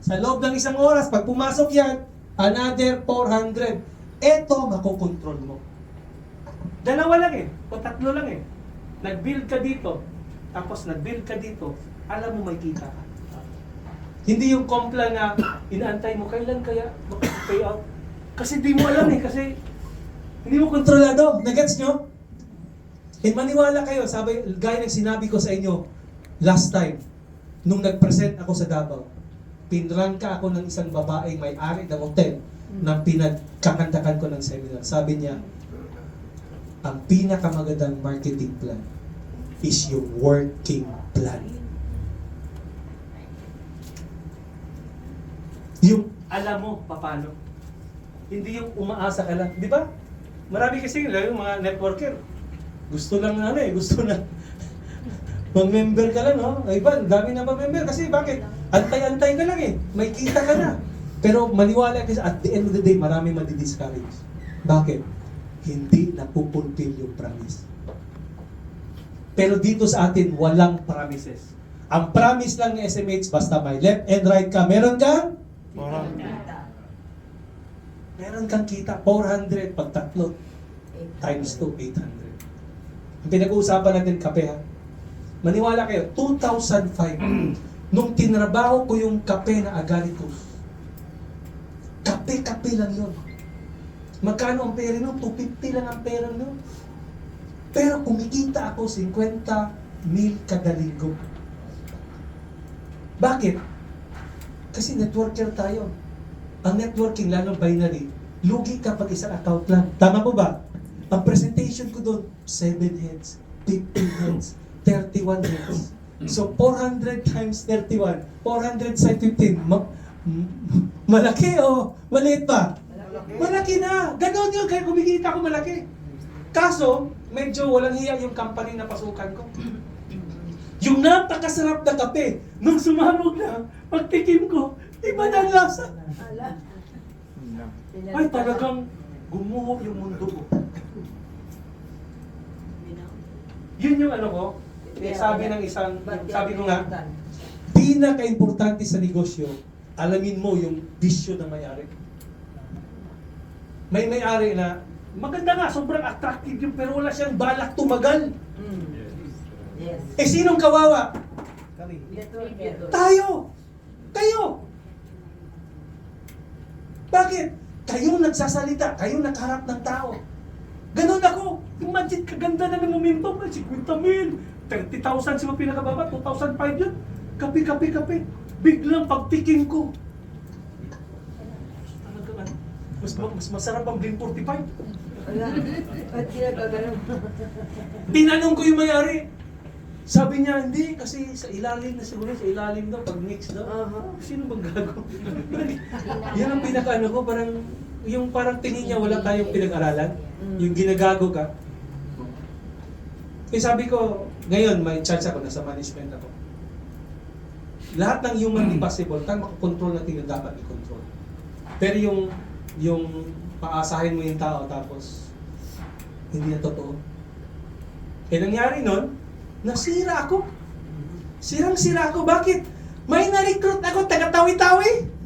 Sa loob ng isang oras, pag pumasok yan, another 400. Eto, makokontrol mo. 2 lang eh, o 3 lang eh. Nag-build ka dito, tapos nag-build ka dito, alam mo may kita ka. Hindi yung kompla na inaantay mo, kailan kaya pay out? Kasi di mo alam eh, kasi hindi mo kontrolado. Nagets nyo? And maniwala kayo, sabi, gaya ng sinabi ko sa inyo last time, nung nag-present ako sa Davao, pinrangka ako ng isang babaeng may-ari ng hotel na pinagkakantakan ko ng seminar. Sabi niya, ang pinakamagandang marketing plan is yung working plan. Yung alam mo paano. Hindi yung umaasa ka lang. Di ba? Marami kasi yung mga networker. Gusto lang gusto na mag-member ka lang, no? Ay ba, dami na mag-member kasi bakit? Antay-antay ka lang eh. May kita ka na. Pero maniwala kasi at the end of the day, marami madi-discourage. Bakit? Hindi napupulfill yung promise. Pero dito sa atin, walang promises. Ang promise lang ni SMH, basta may left and right ka, meron kang? Meron kang kita, 400 pag 3 times 2, 800. Ang pinag-uusapan natin, kape ha. Maniwala kayo, 2005, nung tinrabaho ko yung kape na Agaritos, kape-kape lang yun. Magkano ang pera nun? 250 lang ang pera nun. Pero kumikita ako 50,000 kada linggo. Bakit? Kasi networker tayo. Ang networking, lalo binary, lugi ka pag isang account lang. Tama po ba? Ang presentation ko doon, 7 heads, 15 heads, 31 heads. So, 400 times 31, 400 sa 15, malaki o maliit pa? Malaki na. Ganon yun, kaya kumikita ako malaki. Kaso, medyo walang hiya yung company na pasukan ko. Yung napakasarap na kape, nung sumabog na, pagtikim ko, iba na ang lasa. Ay, talagang gumuho yung mundo ko. Yun yung ano ko, sabi ng isang, sabi ko nga, pinaka-importante sa negosyo, alamin mo yung bisyo ng may-ari. May may-ari na, maganda nga, sobrang attractive yun, pero wala siyang balak tumagal. Yes. Eh, sinong kawawa? Networker. Tayo! Kayo! Bakit? Kayo nagsasalita, kayo nakaharap ng tao. Ganon ako. Imagine, kaganda na ng momentum. 50,000, 30,000 siya pinakababa, 2,500 yun. Kape. Biglang pagtikim ko. Talagang mas masarap ang Blink 45. Wala. Ba't kinagaganon? Tinanong ko yung may-ari. Sabi niya, hindi, kasi sa ilalim na siguro, sa ilalim daw, pag mix daw. Sino bang gago? Yan ang pinaka-ano ko, parang, yung parang tingin niya wala tayong pinag-aralan. Yung ginagago ka. Eh sabi ko, ngayon may charge ako, nasa management ako. Lahat ng humanly possible, kang makakontrol natin yung dapat i-control. Pero yung paasahin mo yung tao, tapos, hindi na totoo. Eh nangyari nun, nasira ako. Sirang-sira ako. Bakit? May na-recruit ako, taga-tawi-tawi.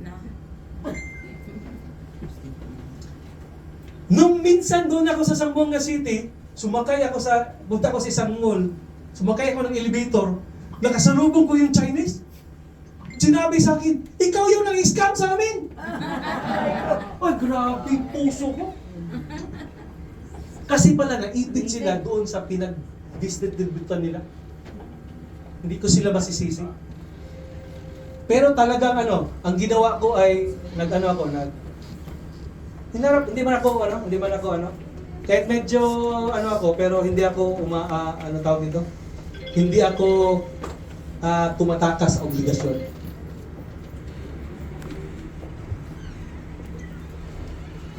Nung minsan doon ako sa Zamboanga City, punta ko sa isang mall, sumakay ako ng elevator, nakasalubong ko yung Chinese. Sinabi sa akin, ikaw yung nang-scam sa amin. Ay, grabe yung puso ko. Kasi pala naipit sila doon sa pinag-distributan nila. Hindi ko sila masisisi. Pero talagang ang ginawa ko ay hindi man ako Kahit medyo ano ako, pero hindi ako ano tawag nito? Hindi ako tumatakas sa obligasyon.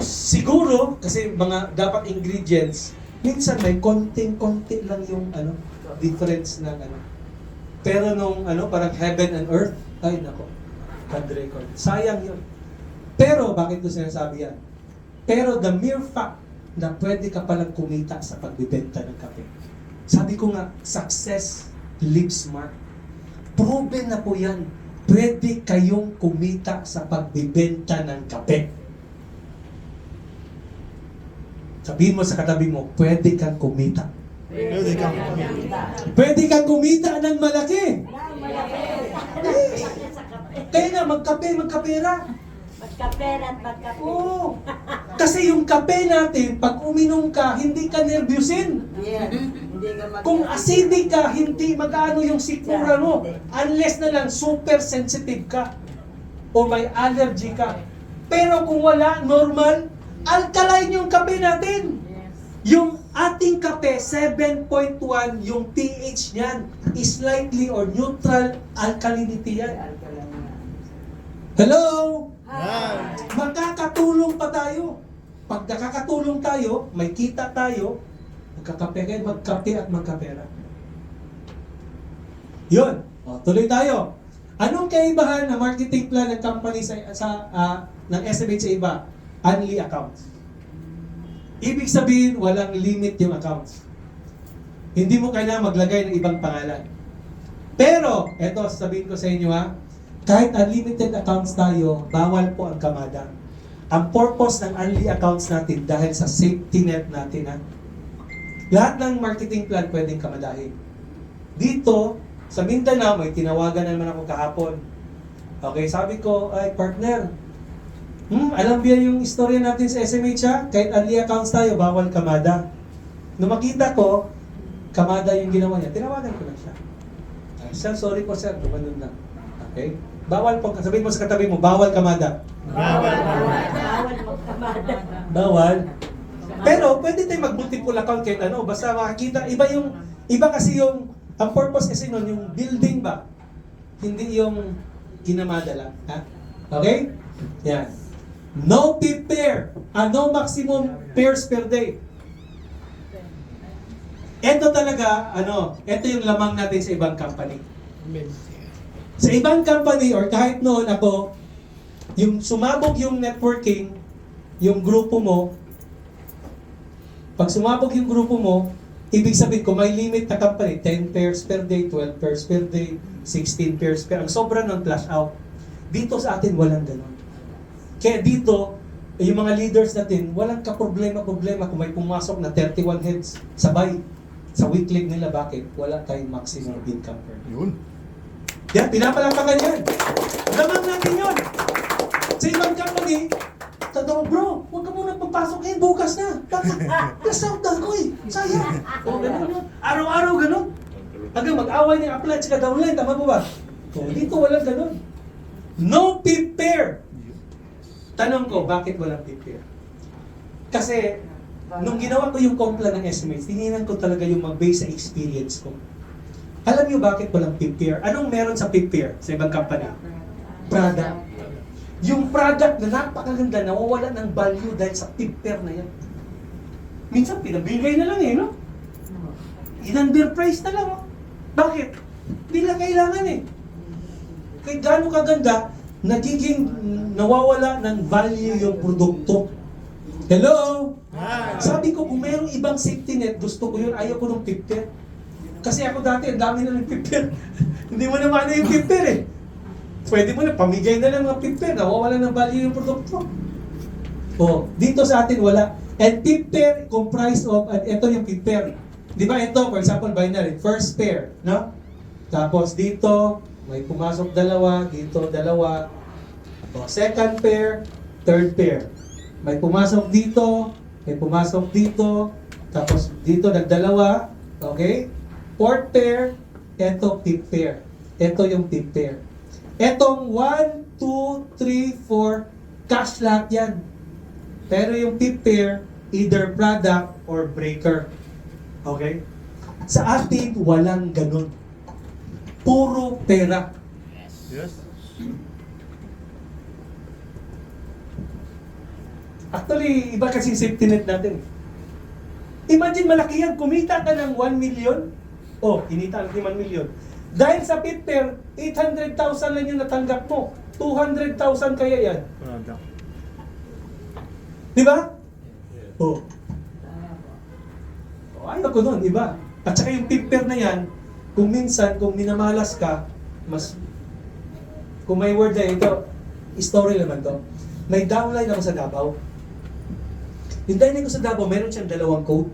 Siguro, kasi mga dapat ingredients, minsan may konting-konti lang yung difference ng ano. Pero nung parang heaven and earth, ay nako, bad record. Sayang yun. Pero, bakit ko sinasabi yan? Pero the mere fact na pwede ka palang kumita sa pagbibenta ng kape. Sabi ko nga, success leaves mark. Proven na po yan. Pwede kayong kumita sa pagbibenta ng kape. Sabihin mo sa katabi mo, pwede kang kumita. Pwede kang Pwede kang kumita ng malaki. Kaya nga, magkapera. Magkapera at magkape. Oo. Kasi yung kape natin, pag uminom ka, hindi ka nervyusin. Yes. Hindi ka magkape. Kung acidic ka, hindi magano yung sikmura mo. Unless na lang super sensitive ka o may allergy ka. Pero kung wala, normal, alkaline yung kape natin. Yung ating kape, 7.1, yung pH niyan, is slightly or neutral alkalinity yan. Hello? Makakatulong pa tayo. Pag nakakatulong tayo, may kita tayo, magkakape kayo, magkape at magkapera. Yun. O, tuloy tayo. Anong kaibahan ng marketing plan ng company ng SMH sa iba? Only accounts. Ibig sabihin, walang limit yung accounts. Hindi mo kailangan maglagay ng ibang pangalan. Pero, eto, sabihin ko sa inyo ha, kahit unlimited accounts tayo, bawal po ang kamada. Ang purpose ng only accounts natin dahil sa safety net natin ha. Lahat ng marketing plan pwedeng kamadahin. Dito, sa Mindanao, may tinawagan naman ako kahapon. Okay, sabi ko, ay partner, alam ba yung istorya natin sa SMH ha? Kahit only accounts tayo, bawal kamada. Nung makita ko, kamada yung ginawa niya, tinawagan ko na siya. Sir, sorry po sir, gumanon na. Okay? Bawal po, sabihin mo sa katabi mo, bawal kamada. Bawal magkamada. Bawal. Pero pwede tayong mag-multiple account kahit ano, basta makakita, iba kasi yung, ang purpose kasi nun, yung building ba? Hindi yung ginamada lang. Ha? Okay? Yan. No peep pair. No maximum pairs per day. Ito talaga, ito yung lamang natin sa ibang company. Sa ibang company or kahit noon ako, yung sumabog yung networking, yung grupo mo, pag sumabog yung grupo mo, ibig sabihin ko may limit na company, 10 pairs per day, 12 pairs per day, 16 pairs per day. Ang sobra nun, flash out. Dito sa atin, walang ganun. Kaya dito, yung mga leaders natin, walang kaproblema kung may pumasok na 31 heads sabay sa weekly nila. Bakit? Wala tayong maximum income per day. Yun. Yan, pinapalapakan yan. Lamang natin yun. Sa ibang company, totoo bro, huwag ka muna papasok ngayon, bukas na. Bakit? Flash out na ako eh. Sayang. O, ganun yun. Araw-araw ganun. Hanggang mag-away ng apply at saka downline, tama po ba? O, dito walang ganun. No peep pair. Tanong ko, bakit walang peep pair? Kasi, nung ginawa ko yung compla ng SMH, tinignan ko talaga yung mag-base sa experience ko. Alam niyo bakit walang peep pair? Anong meron sa peep pair sa ibang company? Product. Yung product na napakaganda, nawawala ng value dahil sa peep pair na yan. Minsan, pinabigay na lang no? In-underprice na lang, Bakit? Hindi lang kailangan Kaya gaano kaganda, nagiging nawawala ng value yung produkto. Hello? Sabi ko, kung mayroong ibang safety net, gusto ko yun, ayaw ko ng peep pair. Kasi ako dati, ang dami na ng peep pair. Hindi mo naman yung peep pair Pwede mo na, pamigay na lang ng peep pair, nawawala ng value yung produkto. Dito sa atin wala. And peep pair comprised of, ito yung peep pair. Di ba ito, for example, binary, first pair, no? Tapos dito, may pumasok dalawa, dito dalawa. Second pair, third pair. May pumasok dito, may pumasok dito, tapos dito nagdalawa, okay? Fourth pair, eto peep pair. Ito yung peep pair. Etong 1, 2, 3, 4, cash lahat yan. Pero yung peep pair, either product or breaker. Okay? Sa atin, walang ganun. Puro pera. Yes. Actually, iba kasi safety net natin. Imagine malaki yan, kumita ka ng 1 million. Oh, kinita ng 1 million. Dahil sa Peter, 800,000 lang yung natanggap mo. 200,000 kaya yan. Product. Di ba? Oh. Oh, ayaw ko nun, iba. At saka yung Peter na yan, kung minsan, kung minamalas ka, mas, kung may word na ito, story naman to. May downline ako sa Davao. Yung downline ko sa Davao, meron siyang 2 code.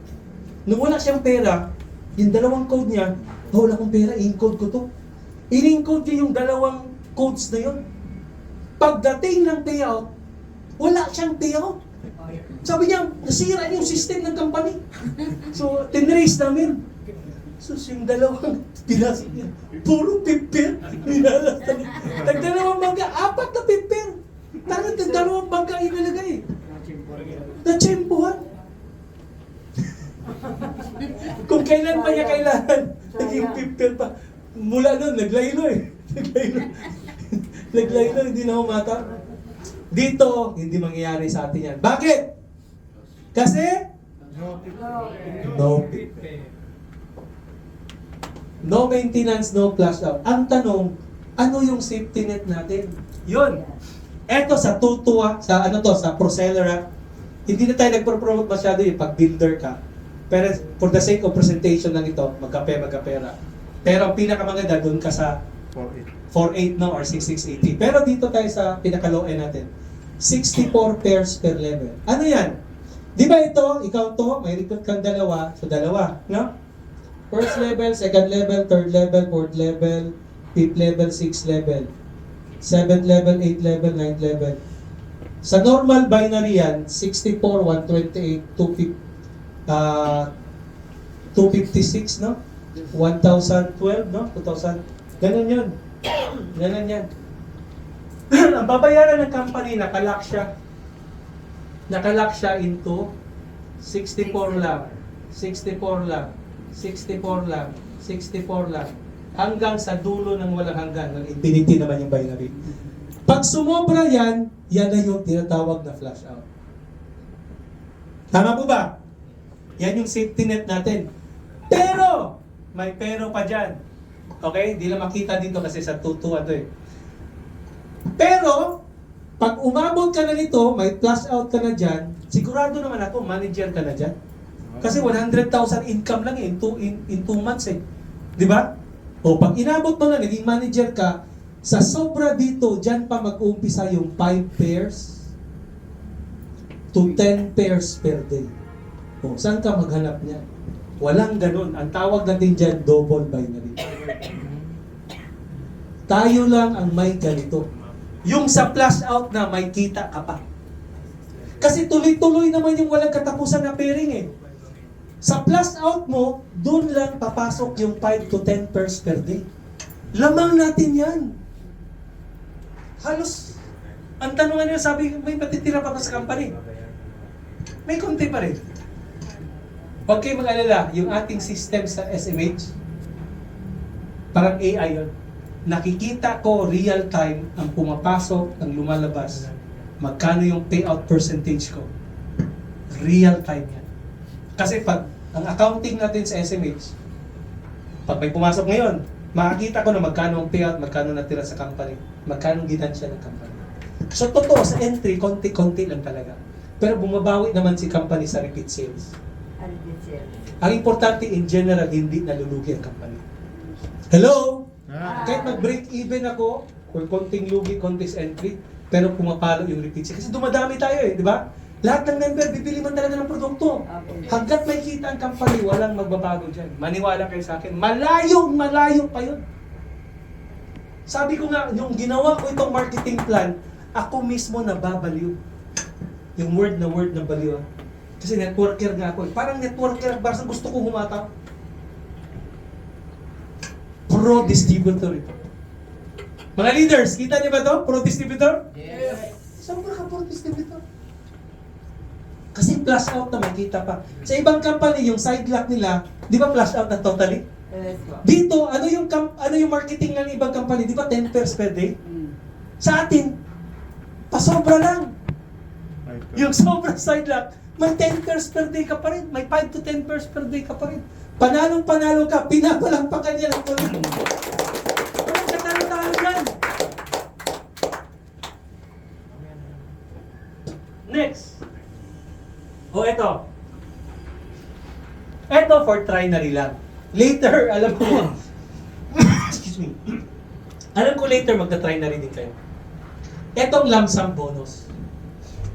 Nung wala siyang pera, yung 2 code niya, oh, wala akong pera, i-encode ko to. I-encode niya yung 2 codes na yun. Pagdating ng payout, wala siyang payout. Sabi niya, nasira yung system ng company. So, tinrace namin. So, yung 2 pinasok niya, puro piper. Minalas namin. Nag-2 bangka, 4 na piper. Tangan, nag-2 bangka inalagay. Natsempuhan. Kung kailan pa niya kailangan, naging piper pa. Mula nun, naglaylo eh. Naglaylo, hindi na humata. Dito, hindi mangyayari sa atin yan. Bakit? Kasi? No piper. No maintenance, no flush out. Ang tanong, ano yung safety net natin? Yun. Eto sa tutuwa, sa ano to, sa Procellera, hindi na tayo nagpro-promote masyado yung pag builder ka. Pero for the sake of presentation lang ito, magkapera. Pero ang pinakamaganda, doon ka sa 4.8 no, or 6.680. Pero dito tayo sa pinaka-low end natin. 64 pairs per level. Ano yan? Di ba ito, ikaw to, may recruit kang 2, so 2, no? First level, second level, third level, fourth level, fifth level, sixth level, seventh level, eighth level, ninth level. Sa normal binary yan, 64, 128, 256, no? 1012, no? 2000. Ganun yun. Ganun yan. Ang babayaran ng company, nakalock siya. Nakalock siya into 64 lang, 64 lang, 64 lang, 64 lang, hanggang sa dulo ng walang hanggan, ng infinity naman yung binary. Pag sumobra yan, yan na yung tinatawag na flash out. Tama po ba? Yan yung safety net natin. Pero, may pero pa dyan. Okay? Hindi na makita dito kasi sa tutuwa to eh. Pero, pag umabot ka na nito, may flash out ka na dyan, sigurado naman ako, manager ka na dyan. Kasi 100,000 income lang eh, in 2 months eh. Di ba? O pag inabot mo na, naging manager ka, sa sobra dito, dyan pa mag-uumpisa yung 5 pairs to 10 pairs per day. O, saan ka maghanap niya? Walang ganun. Ang tawag natin dyan, double binary. Tayo lang ang may ganito. Yung sa flash out na may kita ka pa. Kasi tuloy-tuloy naman yung walang katapusan na pairing eh. Sa flash out mo, doon lang papasok yung 5 to 10 pairs per day. Lamang natin yan. Halos, ang tanungan nyo, sabi, may matitira pa ba sa company? May konti pa rin. Huwag kayo mag-alala, yung ating system sa SMH, parang AI yun. Nakikita ko real time ang pumapasok, ang lumalabas. Magkano yung payout percentage ko. Real time yan. Kasi pag ang accounting natin sa SMH, pag may pumasok ngayon, makikita ko na magkano ang payout, magkano natira sa company, magkano ginansya ng company. So totoo, sa entry, konti-konti lang talaga. Pero bumabawi naman si company sa repeat sales. Ang importante in general, hindi nalulugi ang company. Hello? Kahit mag-break even ako, or konting lugi, konting entry, pero pumapalo yung repeat sales. Kasi dumadami tayo eh, di ba? Lahat ng member, bibili man talaga ng produkto. Hanggat may kita ang company, walang magbabago dyan. Maniwala kayo sa akin. Malayo pa yun. Sabi ko nga, yung ginawa ko itong marketing plan, ako mismo nababaliw. Yung word na baliw. Kasi networker nga ako. Parang networker, parang gusto ko humata. Pro-distributor ito. Mga leaders, kita niyo ba ito? Pro-distributor? Yes. Saan ba ka pro-distributor? Kasi flash out na may kita pa. Sa ibang company, yung side lock nila, di ba flash out na totally? Yes po. Dito, ano yung marketing ng ibang company? Di ba 10 pairs per day? Sa atin, pasobra lang. Yung sobrang side lock, may 10 pairs per day ka pa rin. May 5 to 10 pairs per day ka pa rin. Panalong-panalo ka, pinapalampakan yan ang tuloy. Walang katalo-talo yan. Next. O eto. Eto for trinary lang. Later, alam ko, excuse me. Alam ko later magta-trinary din kayo. Etong lump sum bonus.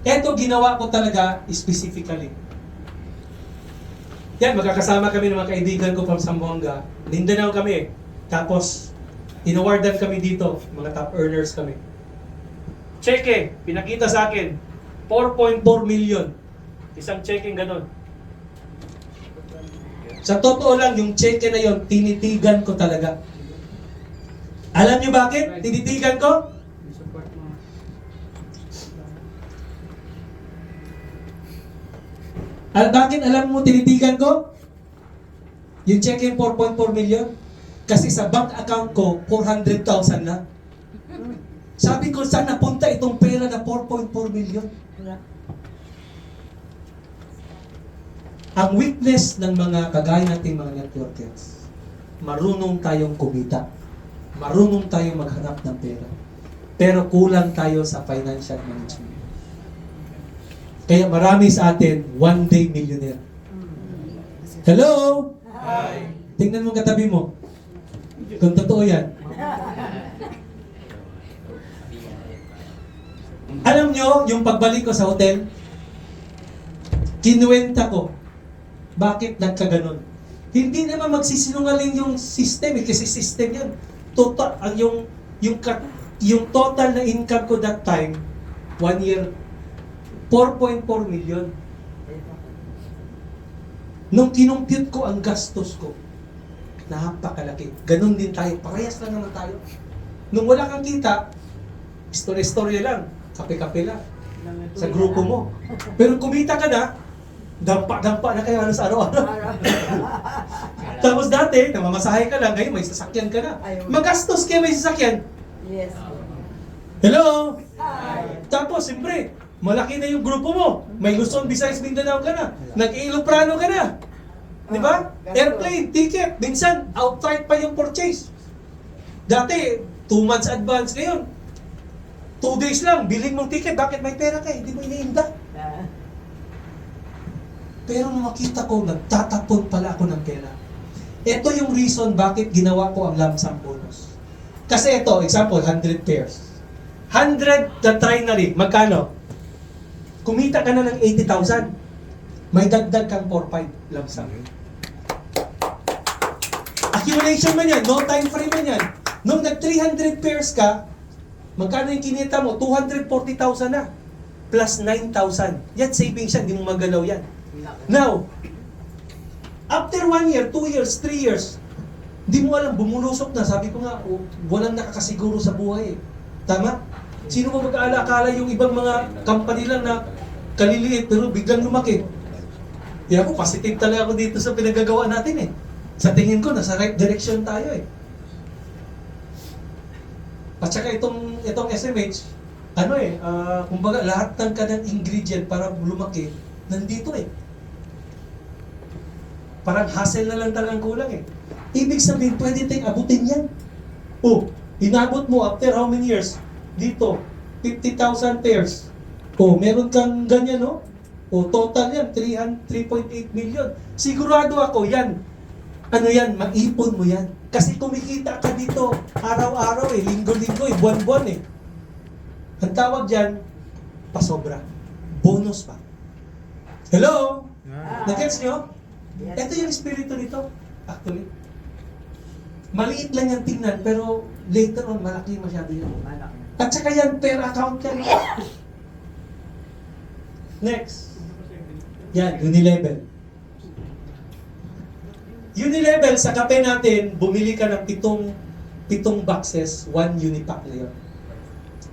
Eto ginawa ko talaga specifically. Yan, magkakasama kami ng mga kaibigan ko from Zamboanga. Mindanao kami. Tapos, inawardan kami dito. Mga top earners kami. Cheque, pinakita sa akin. 4.4 million. Isang cheque ganun. Sa totoo lang, yung cheque na yon tinitigan ko talaga. Alam niyo bakit? Tinitigan ko? Bakit alam mo tinitigan ko? Yung check in 4.4 million? Kasi sa bank account ko, 400,000 na. Sabi ko, saan napunta itong pera na 4.4 million? Ang weakness ng mga kagaya nating mga networkers, marunong tayong kumita. Marunong tayong maghanap ng pera. Pero kulang tayo sa financial management. Kaya marami sa atin, one day millionaire. Hello? Hi. Tingnan mo katabi mo. Kung totoo yan. Alam nyo, yung pagbalik ko sa hotel, kinuwenta ko. Bakit nagkaganon? Hindi naman magsisinungaling yung system kasi system yan. Total, yung total na income ko that time, 1 year, 4.4 million. Nung kinumpute ko ang gastos ko, napakalaki. Ganon din tayo. Parehas lang naman tayo. Nung wala kang kita, istorya-istorya lang. Kape-kape lang. Sa grupo mo. Pero kumita ka na, dampa-dampa na kayo halos araw-araw. Tapos dati, namamasahe ka lang, ngayon may sasakyan ka na. Magastos kayo may sasakyan. Yes. Hello? Hi. Tapos, siyempre, malaki na yung grupo mo. May Luzon, Visayas, Mindanao ka na. Nag-Iloprano ka na. Di ba? Airplane, ticket. Minsan, outright pa yung purchase. Dati, 2 months advance. Ngayon, 2 days lang, bilhin mong ticket. Bakit may pera ka? Hindi mo iniinda. Pero nung makita ko, nagtatapon pala ako ng pera. Ito yung reason bakit ginawa ko ang lump sum bonus. Kasi ito, example, 100 pairs. 100 na trinary, magkano? Kumita ka na ng 80,000. May dagdag kang 4-5 lump sum. Accumulation man yan, no time frame man yan. Nung nag 300 pairs ka, magkano yung kinita mo? 240,000 na. Plus 9,000. Yan savings yan, hindi mo magalaw yan. Now, after 1 year, 2 years, 3 years, hindi mo alam, bumulusok na. Sabi ko nga, walang nakakasiguro sa buhay eh. Tama? Sino mo mag-aala-akala yung ibang mga company lang na kaliliit pero biglang lumaki? Kaya ako, positive talaga ako dito sa pinagagawa natin eh. Sa tingin ko, nasa right direction tayo eh. At saka itong SMH, kumbaga lahat ng kanang ingredient para lumaki, nandito eh. Parang hassle na lang talagang kulang eh. Ibig sabihin, pwede tayong abutin yan. Oh, inabot mo after how many years? Dito, 50,000 pairs. Oh, meron kang ganyan, no? Oh, total yan, 3.8 million. Sigurado ako yan. Ano yan, maipon mo yan. Kasi kumikita ka dito araw-araw eh, linggo-linggo eh, buwan-buwan eh. Ang tawag dyan, pasobra. Bonus pa. Hello? Nag-gets nyo? Yes. Ito yung espiritu nito, actually. Maliit lang yung tingnan, pero later on, malaki masyado yan. At saka yan, per account yan. Next. Yan, Unilevel. Unilevel, sa kape natin, bumili ka ng pitong boxes, 1 unipack na yun.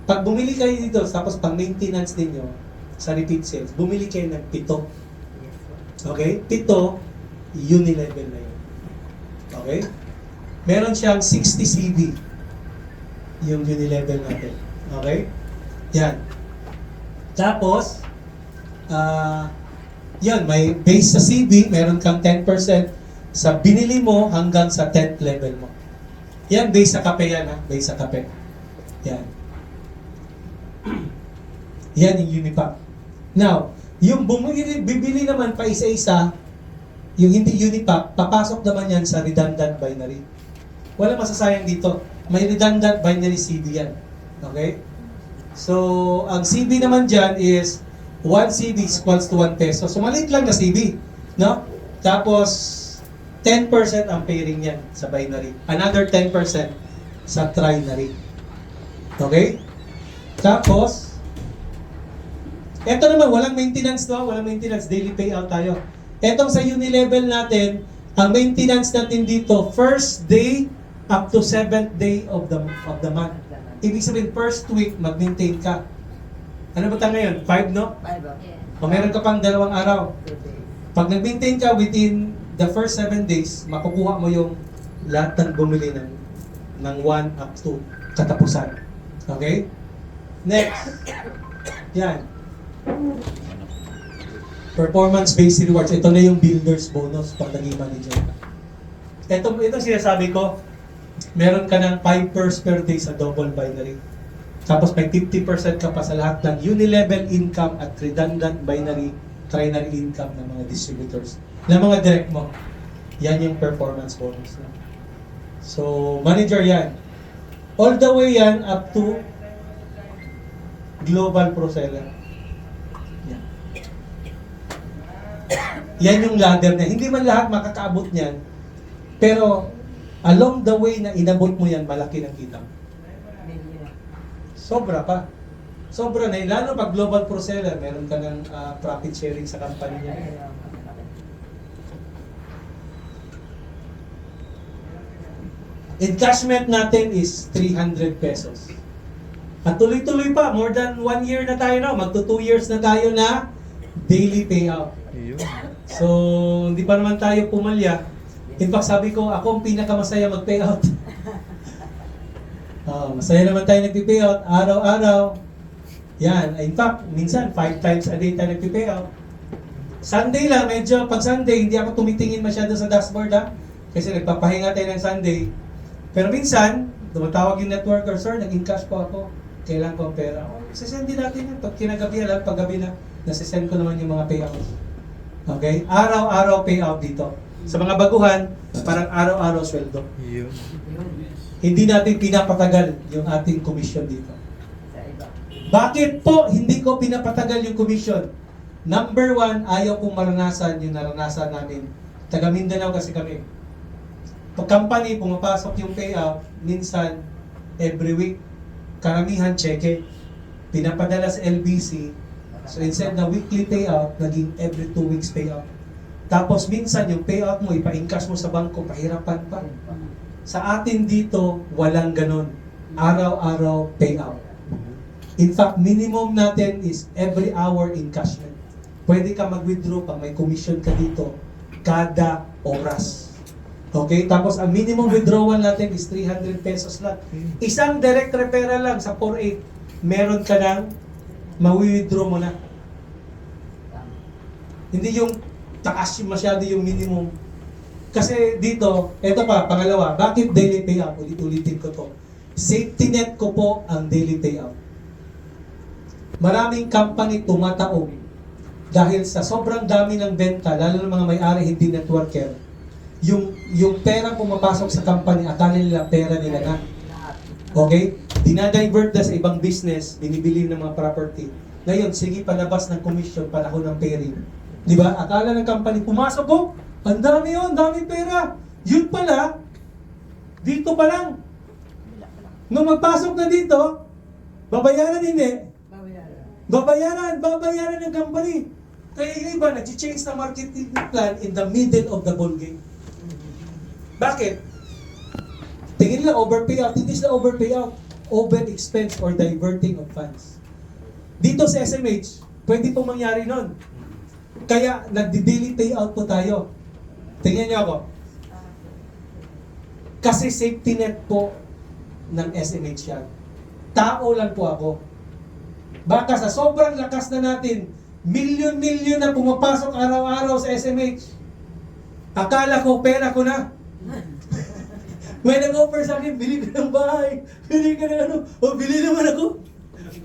Pag bumili kayo dito, tapos pang maintenance ninyo, sa repeat sales, bumili kayo ng 7. Okay? Pito, uni-level na yun. Okay? Meron siyang 60 CV yung uni-level natin. Okay? Yan. Tapos, yan, may base sa CV, meron kang 10% sa binili mo hanggang sa 10th level mo. Yan, base sa kape yan, ha? Base sa kape. Yan. Yan yung Unipack. Now, yung bibili naman pa isa-isa, yung hindi Unipack, papasok naman yan sa redundant binary. Wala masasayang dito. May redundant binary CV yan. Okay? So, ang CV naman dyan is 1 CV equals to 1 peso. So, maliit lang na CV. No? Tapos, 10% ang pairing yan sa binary. Another 10% sa trinary. Okay? Tapos, eto naman, walang maintenance to. Walang maintenance. Daily payout tayo. Etong sa uni-level natin, ang maintenance natin dito, first day up to 7th day of the month. Ibig sabihin, first week, mag-maintain ka. Ano ba tayo ngayon? 5, no? O meron ka pang 2 araw. Pag nag-maintain ka within the first 7 days, makukuha mo yung lahat ng bumili ng 1 up to katapusan. Okay? Next. Yan. Performance-based rewards. Ito na yung builder's bonus pag naging manager. Ito sinasabi ko, meron ka ng 5 pairs per day sa double binary. Tapos may 50% ka pa sa lahat ng uni-level income at redundant binary trinary income ng mga distributors. Ng mga direct mo. Yan yung performance bonus. So, manager yan. All the way yan up to global pro seller. Yan. Yan yung ladder niya. Hindi man lahat makakaabot niyan. Pero, along the way na inabot mo yan, malaki ng kita. Sobra pa. Sobra na. Lalo pag global pro seller, meron ka ng profit sharing sa company niya. Encashment natin is 300 pesos. At tuloy-tuloy pa, more than 1 year na tayo na, magto 2 years na tayo na daily payout. So, hindi pa naman tayo pumalya. In fact, sabi ko, ako ang pinakamasaya mag-payout. Masaya naman tayo nag-payout, araw-araw. Yan, in fact, minsan 5 times a day tayo nag-payout. Sunday lang, medyo pag Sunday, hindi ako tumitingin masyado sa dashboard ha. Kasi nagpapahinga tayo ng Sunday. Pero minsan, tumatawag yung networker, sir, nag-encash po ako. Kailan ko ang pera? Sasend din natin yan. Pag kinagabi lang, pag gabi na, nasisend ko naman yung mga payouts. Okay? Araw-araw payout dito. Sa mga baguhan, parang araw-araw sweldo. Hindi natin pinapatagal yung ating commission dito. Bakit po hindi ko pinapatagal yung commission? Number 1, ayaw kong maranasan yung naranasan namin. Taga Mindanao kasi kami. Pag company, pumapasok yung payout, minsan, every week, karamihan cheque. Pinapadala sa LBC. So instead na weekly payout, naging every 2 weeks payout. Tapos minsan, yung payout mo, ipa-encash mo sa bangko, pahirapan pa. Sa atin dito, walang ganon. Araw-araw payout. In fact, minimum natin is every hour encashment. Pwede ka mag-withdraw pag may commission ka dito kada oras. Okay? Tapos ang minimum withdrawal natin is 300 pesos lang. Isang direct referral lang sa 4.8, meron ka ng mawi-withdraw mo na. Hindi yung taas masyado yung minimum. Kasi dito, eto pa, pangalawa, bakit daily payout? Ulit-ulitin ko to. Safety net ko po ang daily payout. Maraming company tumataog dahil sa sobrang dami ng benta, lalo ng mga may-ari hindi networker, yung pera pumapasok sa company, akala nila pera nila na. Okay? Dinadivert na sa ibang business, binibili ng mga property. Ngayon, sige palabas ng commission, panahon ng pairing. Di ba? Akala ng company, pumasok ko, ang dami yun, daming pera. Yun pala, dito pa lang. Nung magpasok na dito, babayaran hindi. Babayaran ng company. Kaya yung iba, nag-change na marketing plan in the middle of the ball game. Bakit? Tingin nila overpayout. Hindi sila overpayout. Over-expense or diverting of funds. Dito sa SMH, pwede pong mangyari nun. Kaya nagdi-daily payout po tayo. Tingnan niyo ako. Kasi safety net po ng SMH yan. Tao lang po ako. Baka sa sobrang lakas na natin, milyon-milyon na pumapasok araw-araw sa SMH. Akala ko, pera ko na. May nag-offer sa akin, bili ka ng bahay, bili ka ng ano, o bili naman ako.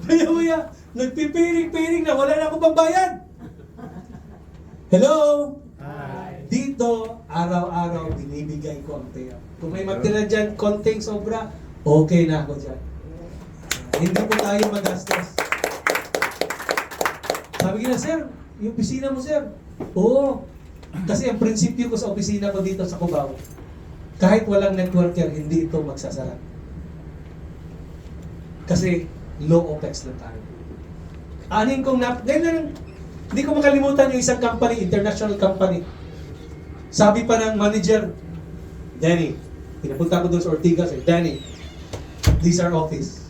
Maya-maya, nagpipiring-piring na, wala na akong pambayad. Hello? Dito, araw-araw, binibigay ko ang payout. Kung may matira dyan, konting sobra, okay na ako dyan. Hindi po tayo magastos. Sabi ko na, sir, yung opisina mo, sir. Oo. Kasi ang prinsipyo ko sa opisina ko dito sa Cubao, kahit walang networker, hindi ito magsasara. Kasi low OPEX lang tayo. Anin kong hindi ko makalimutan yung isang company, international company. Sabi pa ng manager, Danny, pinapunta ko doon sa Ortigas, Danny, these are office.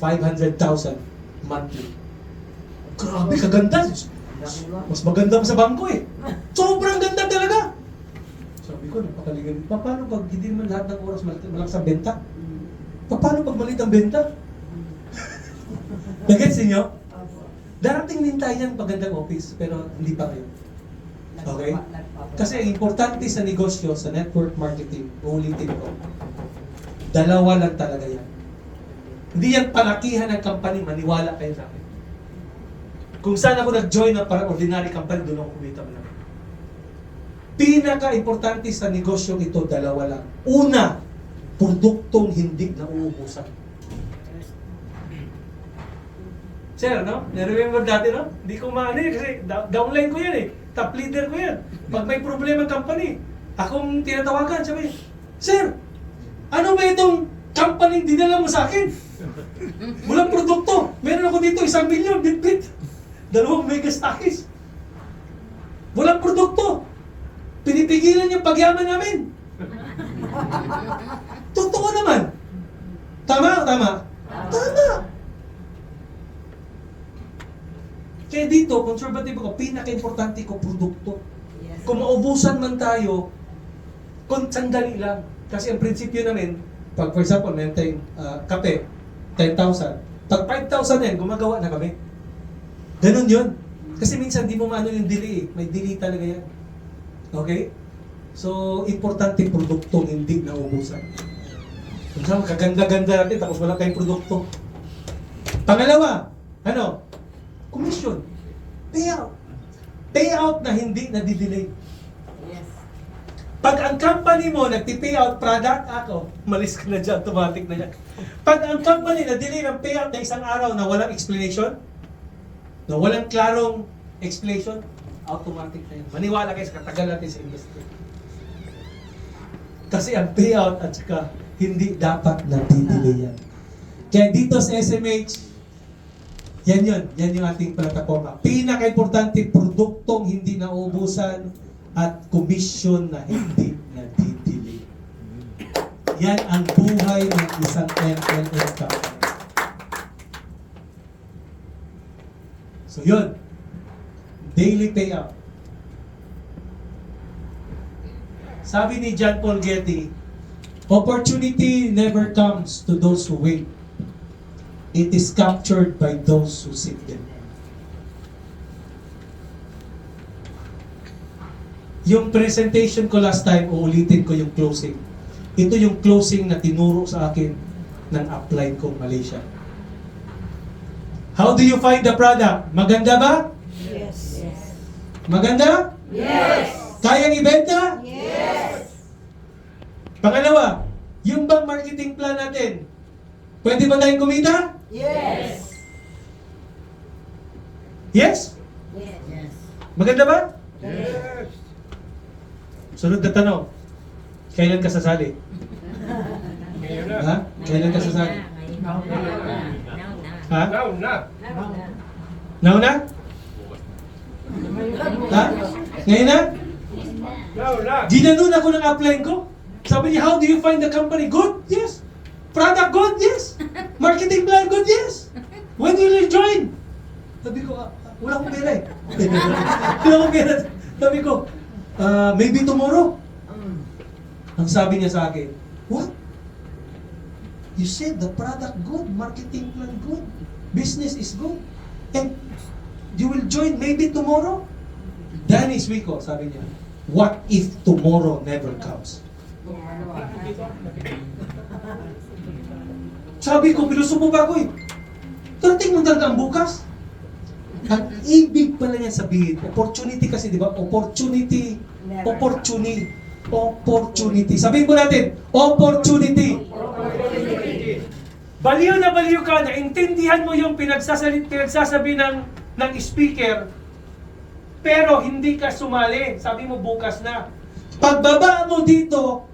500,000 monthly. Grabe, kaganda. Mas maganda pa sa bangko eh. Sobrang ganda talaga. Sabi ko, napakaligan. Paano pag hindi naman lahat ng oras malakas ang benta? Paano pag malit ang benta? Nagets niyo? Darating din tayo yan pagandang office, pero hindi pa ngayon. Okay? Kasi ang importante sa negosyo, sa network marketing, ulitin ko, dalawa lang talaga yan. Hindi yan palakihan ng company, maniwala kayo sa akin. Kung saan ako nag-join ng parang ordinary company, doon ako kumita mo lang. Pinaka-importante sa negosyo ito, dalawa lang. Una, produktong hindi nauubusan. Sir, no? Na-remember dati, no? Hindi ko maano eh, kasi downline ko yan eh. Top leader ko yan. Pag may problema ng company, akong tinatawagan, sabi, Sir, ano ba itong company dinala mo sa akin? Walang produkto. Meron ako dito 1 milyon, bit-bit. 2 mega stockies. Walang produkto. Pinipigilan yung pagyaman namin. Totoo naman. Tama o tama? Tama. Kaya dito, conservative ako, pinaka-importante ko, produkto. Kung maubusan man tayo, kung sandali lang. Kasi ang prinsipyo namin, pag for example, meron tayong kape, 10,000. Pag 5,000 yan, gumagawa na kami. Ganun yun. Kasi minsan di mo maano yung delay eh. May delay talaga yan. Okay? So, importante produktong hindi naubusan. Kung saan, kaganda-ganda natin, tapos wala tayong produkto. Pangalawa, ano? Commission. Payout. Payout na hindi nadidelay. Yes. Pag ang company mo nagpi-payout product, ako, malis ka na dyan, automatic na yan. Pag ang company na-delay ng payout na 1 araw na walang explanation, na walang klarong explanation, automatic na yan. Maniwala kayo sa katagal natin sa industry. Kasi ang payout at saka hindi dapat nadidelay yan. Kaya dito sa SMH, yan yun. Yan yung ating plataforma. Pinaka-importante, produktong hindi nauubusan at komisyon na hindi nadidelay. Yan ang buhay ng isang MLM company. So yun. Daily payout. Sabi ni John Paul Getty, opportunity never comes to those who wait. It is captured by those who seek them. Yung presentation ko last time, uulitin ko yung closing. Ito yung closing na tinuro sa akin ng upline ko Malaysia. How do you find the product? Maganda ba? Yes. Maganda? Yes. Kayang ibenta? Yes. Pangalawa, yung bang marketing plan natin, pwede ba tayong kumita? Yes. Yes? Yes. Maganda ba? Yes. Sunod na tanong. Kailan ka sasali? Ngayon na. Ha? Kailan ka sasali? Ha? Now na. Now na? Ha? Ngayon na? Now na. Ginanon ako ng upline ko. Sabi niya, how do you find the company? Good? Yes. Product good? Yes. Marketing plan good? Yes. When will you join? Sabi ko, Wala akong pera eh. Wala akong pera. Sabi ko, maybe tomorrow. Ang sabi niya sa akin, what? You said the product good, marketing plan good, business is good, and you will join maybe tomorrow? Dennis Wico, sabi niya, what if tomorrow never comes? Sabi ko, pilosopo ba ako eh? Tarating mo talaga ang bukas? Ang ibig pala niya sabihin, opportunity kasi, di ba? Opportunity. Sabihin po natin, opportunity. Baliw na baliw ka, naintindihan mo yung pinagsasabi ng speaker, pero hindi ka sumali. Sabi mo bukas na. Pagbaba mo dito,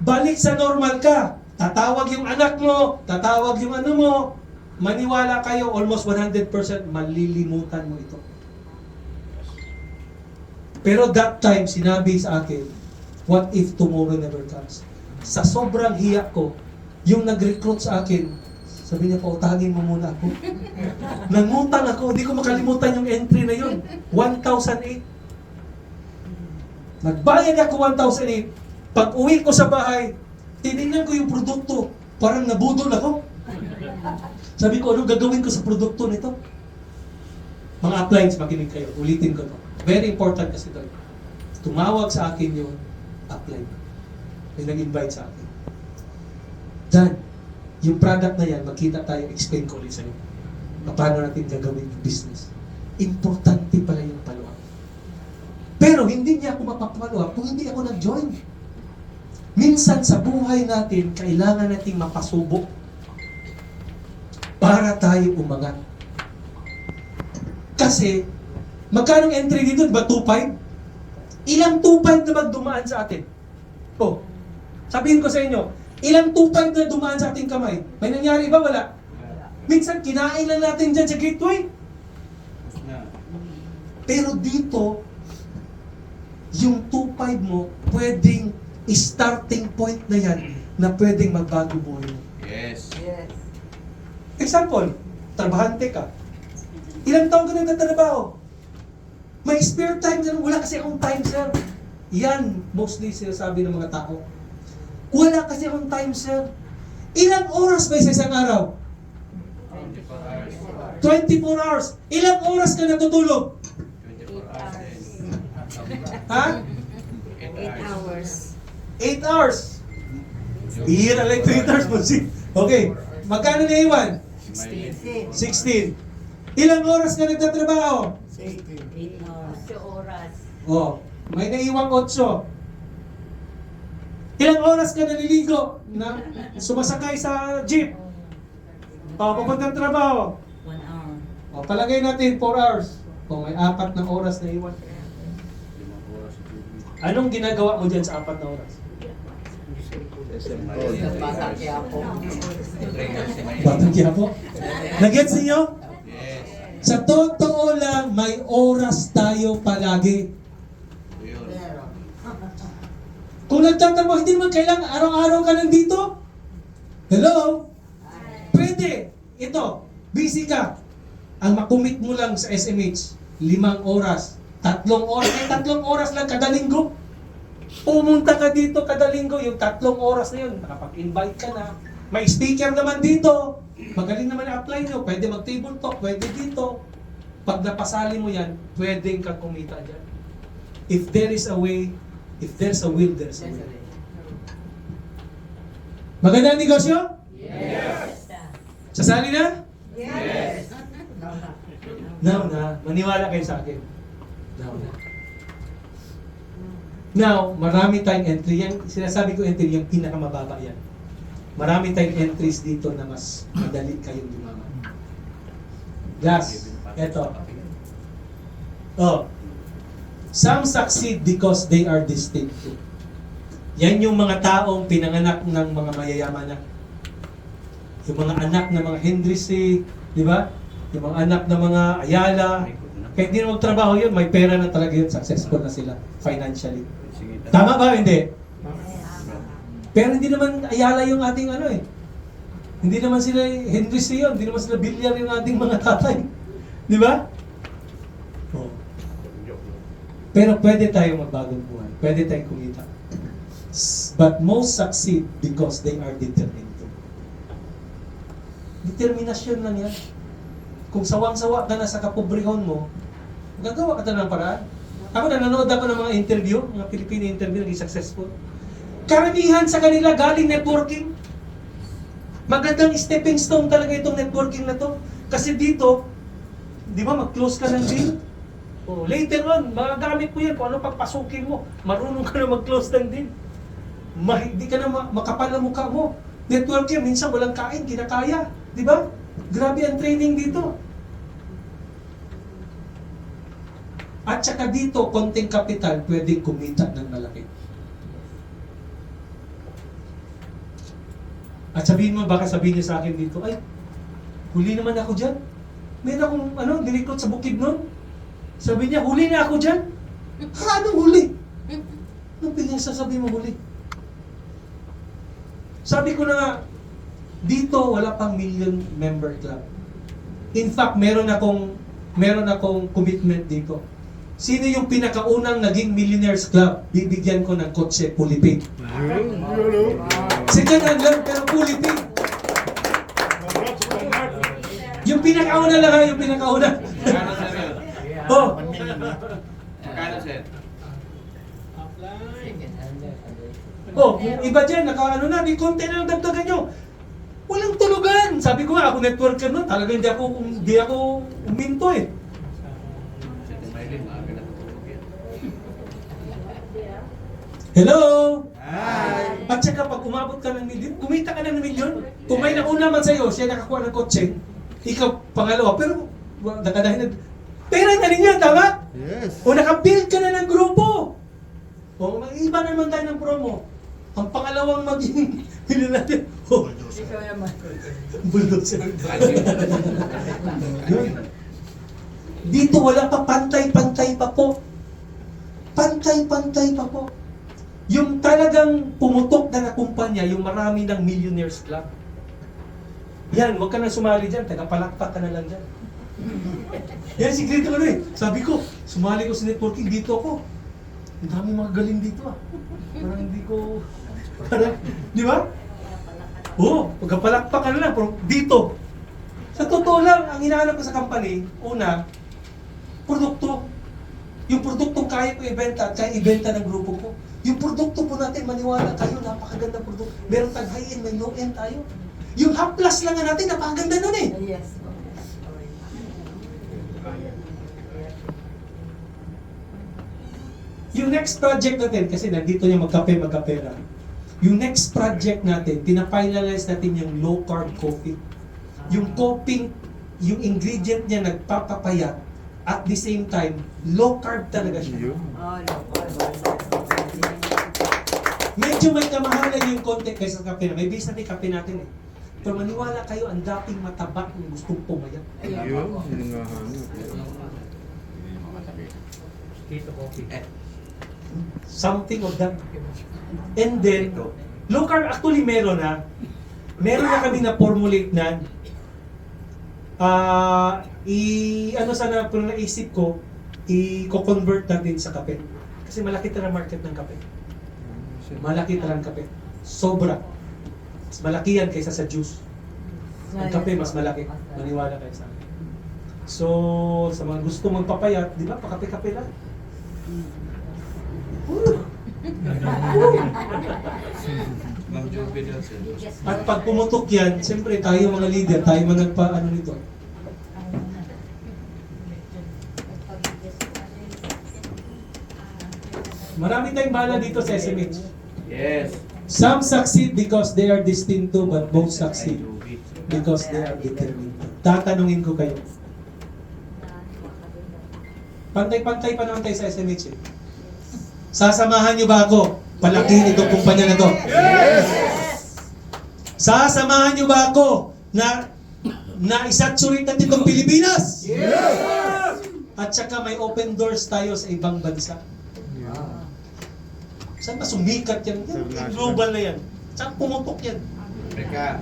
balik sa normal ka. Tatawag yung anak mo, tatawag yung ano mo, maniwala kayo, almost 100% malilimutan mo ito. Pero that time, sinabi sa akin, what if tomorrow never comes? Sa sobrang hiya ko, yung nag-recruit sa akin, sabi niya, pautangin mo muna ako. Nangutang ako, hindi ko makalimutan yung entry na yun. 1,008. Nagbayad ako 1,008. Pag uwi ko sa bahay, tinignan ko yung produkto. Parang nabudol ako. Sabi ko, ano gagawin ko sa produkto nito? Mga appliance, makinig kayo. Ulitin ko to. Very important kasi ito. Tumawag sa akin yung apply. May nag-invite sa akin. Dan, yung product na yan, magkita tayo, explain ko ulit sa'yo. Paano natin gagawin yung business. Importante pala yung follow-up. Pero hindi niya ako mapapalo-up kung hindi ako nag-join. Minsan sa buhay natin, kailangan nating mapasubok para tayo umangat. Kasi, magkano entry dito? Diba 2.5? Ilang 2.5 na magdumaan sa atin? Oh, sabihin ko sa inyo, ilang 2.5 na dumaan sa ating kamay? May nangyari ba? Wala. Minsan, kinain lang natin dyan sa gateway. Pero dito, yung 2.5 mo, pwedeng starting point na yan na pwedeng magbago buhay mo. Yes. Example, trabahante ka. Ilang taon ka nagtatrabaho? May spare time na wala kasi akong time, sir. Yan, mostly sinasabi ng mga tao. Wala kasi akong time, sir. Ilang oras ba sa isang araw? 24 hours. Ilang oras ka natutulog? 24 hours. Ha? 8 hours. 8 hours. Bihira lang 8 hours mo. Okay. Magkano na iwan? 16. Ilang oras ka nagtatrabaho? 8 oras. Oh, may naiwang 8. Ilang oras ka naliligo na sumasakay sa jeep? Oh, papuntang trabaho. 1 hour. Oh, palagay natin 4 hours. Oh, may 4 na oras na iwan. Anong ginagawa mo dyan sa 4 na oras? Bata kaya po. Batang Quiapo? Nag-gets niyo? Yes. Sa totoo lang, may oras tayo palagi. Yun. Kung nagtatrabaho, hindi naman kailangan araw-araw ka nandito. Hello? Pwede. Ito, busy ka. Ang makumit mo lang sa SMH, 5 oras, 3 oras, 3 oras lang kada linggo. Pumunta ka dito kada linggo, yung 3 oras na yun, nakapag-invite ka na. May speaker naman dito. Magaling naman i-apply nyo. Pwede mag-table talk, pwede dito. Pag napasali mo yan, pwedeng ka kumita dyan. If there is a way, if there's a will, there's a way. Maganda ang negosyo? Yes. Sasali na? Yes. Now na. Maniwala kayo sa akin. Now na. Now, marami tayong entry. Yan, sinasabi ko entry, yung pinakamababa yan. Marami tayong entries dito na mas madali kayong lumaman. Last, eto. Oh. Some succeed because they are distinctive. Yan yung mga taong pinanganak ng mga mayayaman na. Yung mga anak ng mga Hendrisi, di ba? Yung mga anak ng mga Ayala. Kahit hindi na magtrabaho yun, may pera na talaga yun, successful na sila financially. Tama ba? Hindi. Pero hindi naman Ayala yung ating ano eh. Hindi naman sila Hendrisi yun, hindi naman sila Villar yung ating mga tatay. Di ba? Pero pwede tayong magbagong buhay. Pwede tayong kumita. But most succeed because they are determined to. Determinasyon lang yan. Kung sawang-sawa ka na sa kapobrehon mo, gagawa ka ng paraan. Ako nanonood ako ng mga interview, mga Pilipino interview, naging successful. Karamihan sa kanila galing networking. Magandang stepping stone talaga itong networking na to. Kasi dito, di ba, mag-close ka ng deal. Oh, later on, magagamit mo yan kung ano pagpasukin mo. Marunong ka na mag-close ng deal. Hindi ka na makapal ang mukha mo. Networking, minsan walang kain, kinakaya. Di ba? Grabe ang training dito. At saka dito, konting kapital, pwedeng kumita ng malaki. At sabihin mo, baka sabihin niya sa akin dito, ay, huli naman ako dyan. Meron akong, nirecruit sa bukid nun. Sabi niya, huli na ako dyan. Ha, anong huli? Anong pinagsasabi mo huli? Sabi ko na nga, dito wala pang million member club. In fact, meron akong commitment dito. Sino yung pinakaunang naging millionaires club? Bibigyan ko ng kotse, fully paid. Second hand lang, pero fully paid. Yung pinakauna lang ha, yung pinakauna. Magkano sir yun? Oh, Magkano sir? oh, yung iba dyan, may konti na lang dagdagan nyo. Walang tulugan. Sabi ko nga, ako networker nun, talagang hindi ako uminto eh. Sir Maylin, maaga na tutulog yan. Hello? Hi! At saka pag umabot ka ng milyon, kumita ka na ng milyon. Kung may nauna man sa'yo, siya nakakuha ng kotse, ikaw pangalawa, pero nakadahin na, pera na rin yan, tama? Yes. O nakabuild ka na ng grupo. O mag-iba naman tayo ng promo. Ang pangalawang maging natin. Oh, bulldozer. Dito wala pa, pantay-pantay pa po. Pantay-pantay pa po. Yung talagang pumutok na kumpanya, yung marami ng millionaires club. Yan, huwag ka na sumali dyan, tagapalakpak ka na lang dyan. Yan, sikreto ko na eh. Sabi ko, sumali ko sa networking, dito ako. Ang dami mga galing dito ah. Parang hindi ko... di ba? Oo, pagkapalakpak ka na lang, pero dito. Sa totoo lang, ang hinahanap ko sa company, una, produkto. Yung produktong kaya ko ibenta at kaya ibenta ng grupo ko. Yung produkto po natin, maniwala kayo, napakaganda produkto. Meron tag high-end, may low-end tayo. Yung haplas lang nga natin, napakaganda nun eh. Yes. Yung next project natin, kasi nandito niya magkapera. Yung next project natin, pinafinalize natin yung low-carb coffee. Yung coffee, yung ingredient niya nagpapapayat, at the same time, low-carb talaga siya. Medyo may kamahalan yung konti kaysa sa kape na. May base natin kape natin eh. Pero maniwala kayo, ang dating mataba ng gustong pumayat. Yun, yun nga hanap. Dito coffee. Something of that. And then, low carb actually meron na. Meron na kami na formulate na sana pero naisip ko, i-convert natin sa kape. Kasi malaki talaga market ng kape. Malaki talaga kape. Sobra. Mas malaki yan kaysa sa juice. Ang kape mas malaki. Maniwala kayo sa akin. So, sa mga gusto magpapayat, di ba, pakape-kape lang. Ma'am Joby daw sir. At pag pumutok yan, siyempre tayo mga leader, tayo mga nagpa-ano nito. Marami tayong bala dito sa SMH. Yes. Some succeed because they are destined to, but most succeed because they are determined. Tatanungin ko kayo. Pantay-pantay pa naman tayo sa SMH eh. Sasamahan niyo ba ako? Palakihin itong kumpanya na to. Sasamahan niyo ba ako na isatsurit natin itong Pilipinas? At saka may open doors tayo sa ibang bansa. Saan ba sumikat yan? Yan, global na yan. Saan pumutok yan? Africa.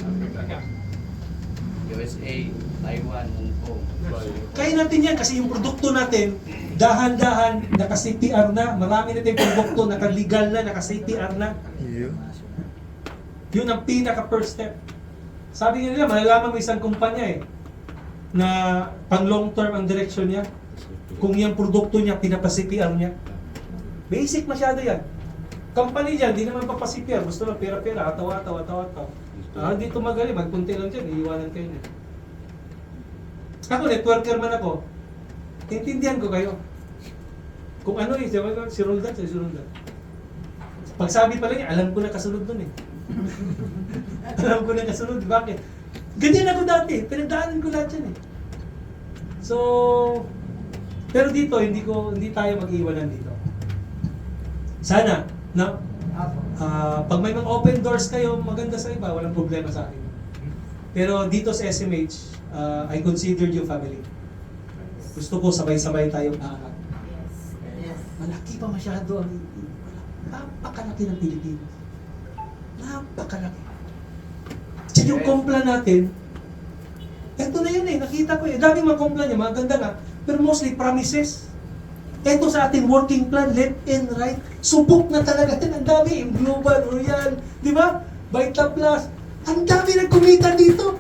USA. Taiwan, Hong Kong. Kaya natin yan kasi yung produkto natin, dahan-dahan, naka-CPR na. Marami na tayong produkto, naka-legal na, naka-CPR na. Yeah. Yun ang pinaka-first step. Sabi nga nila, malalaman mo isang kumpanya na pang long term ang direksyon niya. Kung yung produkto niya, pinapa-CPR niya. Basic masyado yan. Company dyan, di naman papasipir. Gusto lang pera-pera, ataw-ataw. Hindi tumagali, magpunti lang dyan, iiwanan kayo niya. Ako, networker man ako. Intindihan ko kayo. Kung ano si Roldan, si Roldan. Pag sabi pa lang niya, alam ko na kasunod nun eh. Alam ko na kasunod, bakit? Ganyan ako dati, pinagdaanan ko lahat yan eh. So, pero dito, hindi tayo mag-iwanan dito. Sana, no? Pag may mga open doors kayo, maganda sa iba, walang problema sa akin. Pero dito sa SMH, I consider you family. Gusto ko sabay-sabay tayong aangat. Yes. Malaki pa masyado ang napakalaki ng Pilipinas. Napakalaki. Diyan yung kompla natin, eto na yun eh, nakita ko eh. Daming mga kompla niya, maganda nga, pero mostly promises. Eto sa atin, working plan, left and right. Subok na talaga yan. Ang dami, yung Global, Royal, di ba? Vita Plus. Ang dami na kumita dito.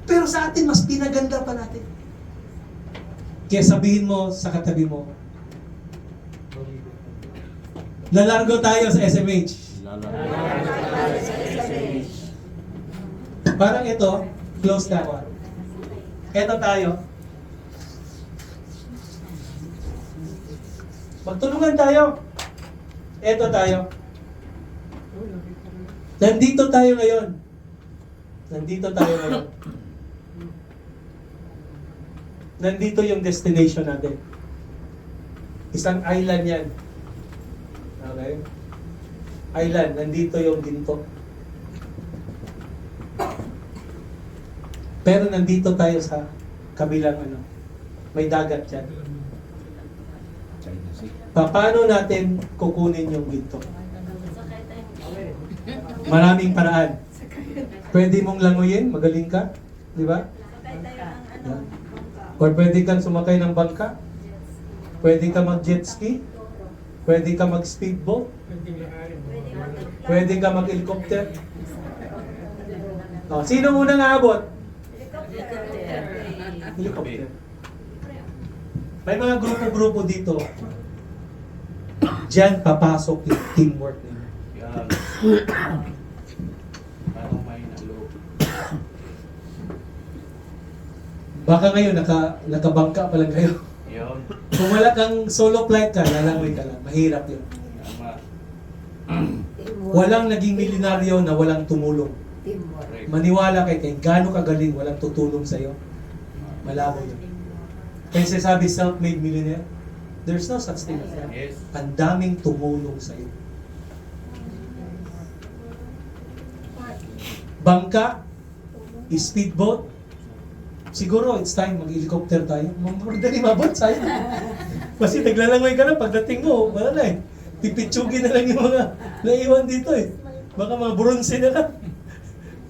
Pero sa atin, mas pinaganda pa natin. Kaya sabihin mo sa katabi mo, lalargo tayo sa SMH. Parang ito, close na ako. Ito tayo. Magtulungan tayo. Ito tayo. Nandito tayo ngayon. Nandito yung destination natin. Isang island yan. Okay? Island, nandito yung ginto. Pero nandito tayo sa kabilang may dagat yan. Paano natin kukunin yung ginto? Maraming paraan. Pwede mong languyin, magaling ka, di ba? Yeah. Or pwede kang sumakay ng bangka. Pwede ka mag-jet ski. Pwede ka mag-speedboat. Pwede ka mag-helicopter. Oh, sino unang aabot? Helicopter. May mga grupo-grupo dito. Diyan papasok yung teamwork nila. Yan. Parang may naloob. Baka ngayon nakabangka pa lang kayo. Yun. Kung wala kang solo flight ka, lalangoy ka lang. Mahirap yun. Tama. Walang naging milyonaryo na walang tumulong. Teamwork. Correct. Maniwala kay gaano kagaling, walang tutulong sa'yo. Malabo yun. Kaya sabi self-made millionaire, there's no such thing as that. Yes. Ang daming tumulong sa'yo. Bangka, speedboat, siguro it's time mag-helicopter tayo. Madali mabot sa'yo. Kasi naglalangoy ka na, pagdating mo, wala na eh. Pipitsugin na lang yung mga naiwan dito eh. Baka mga bronze na lang.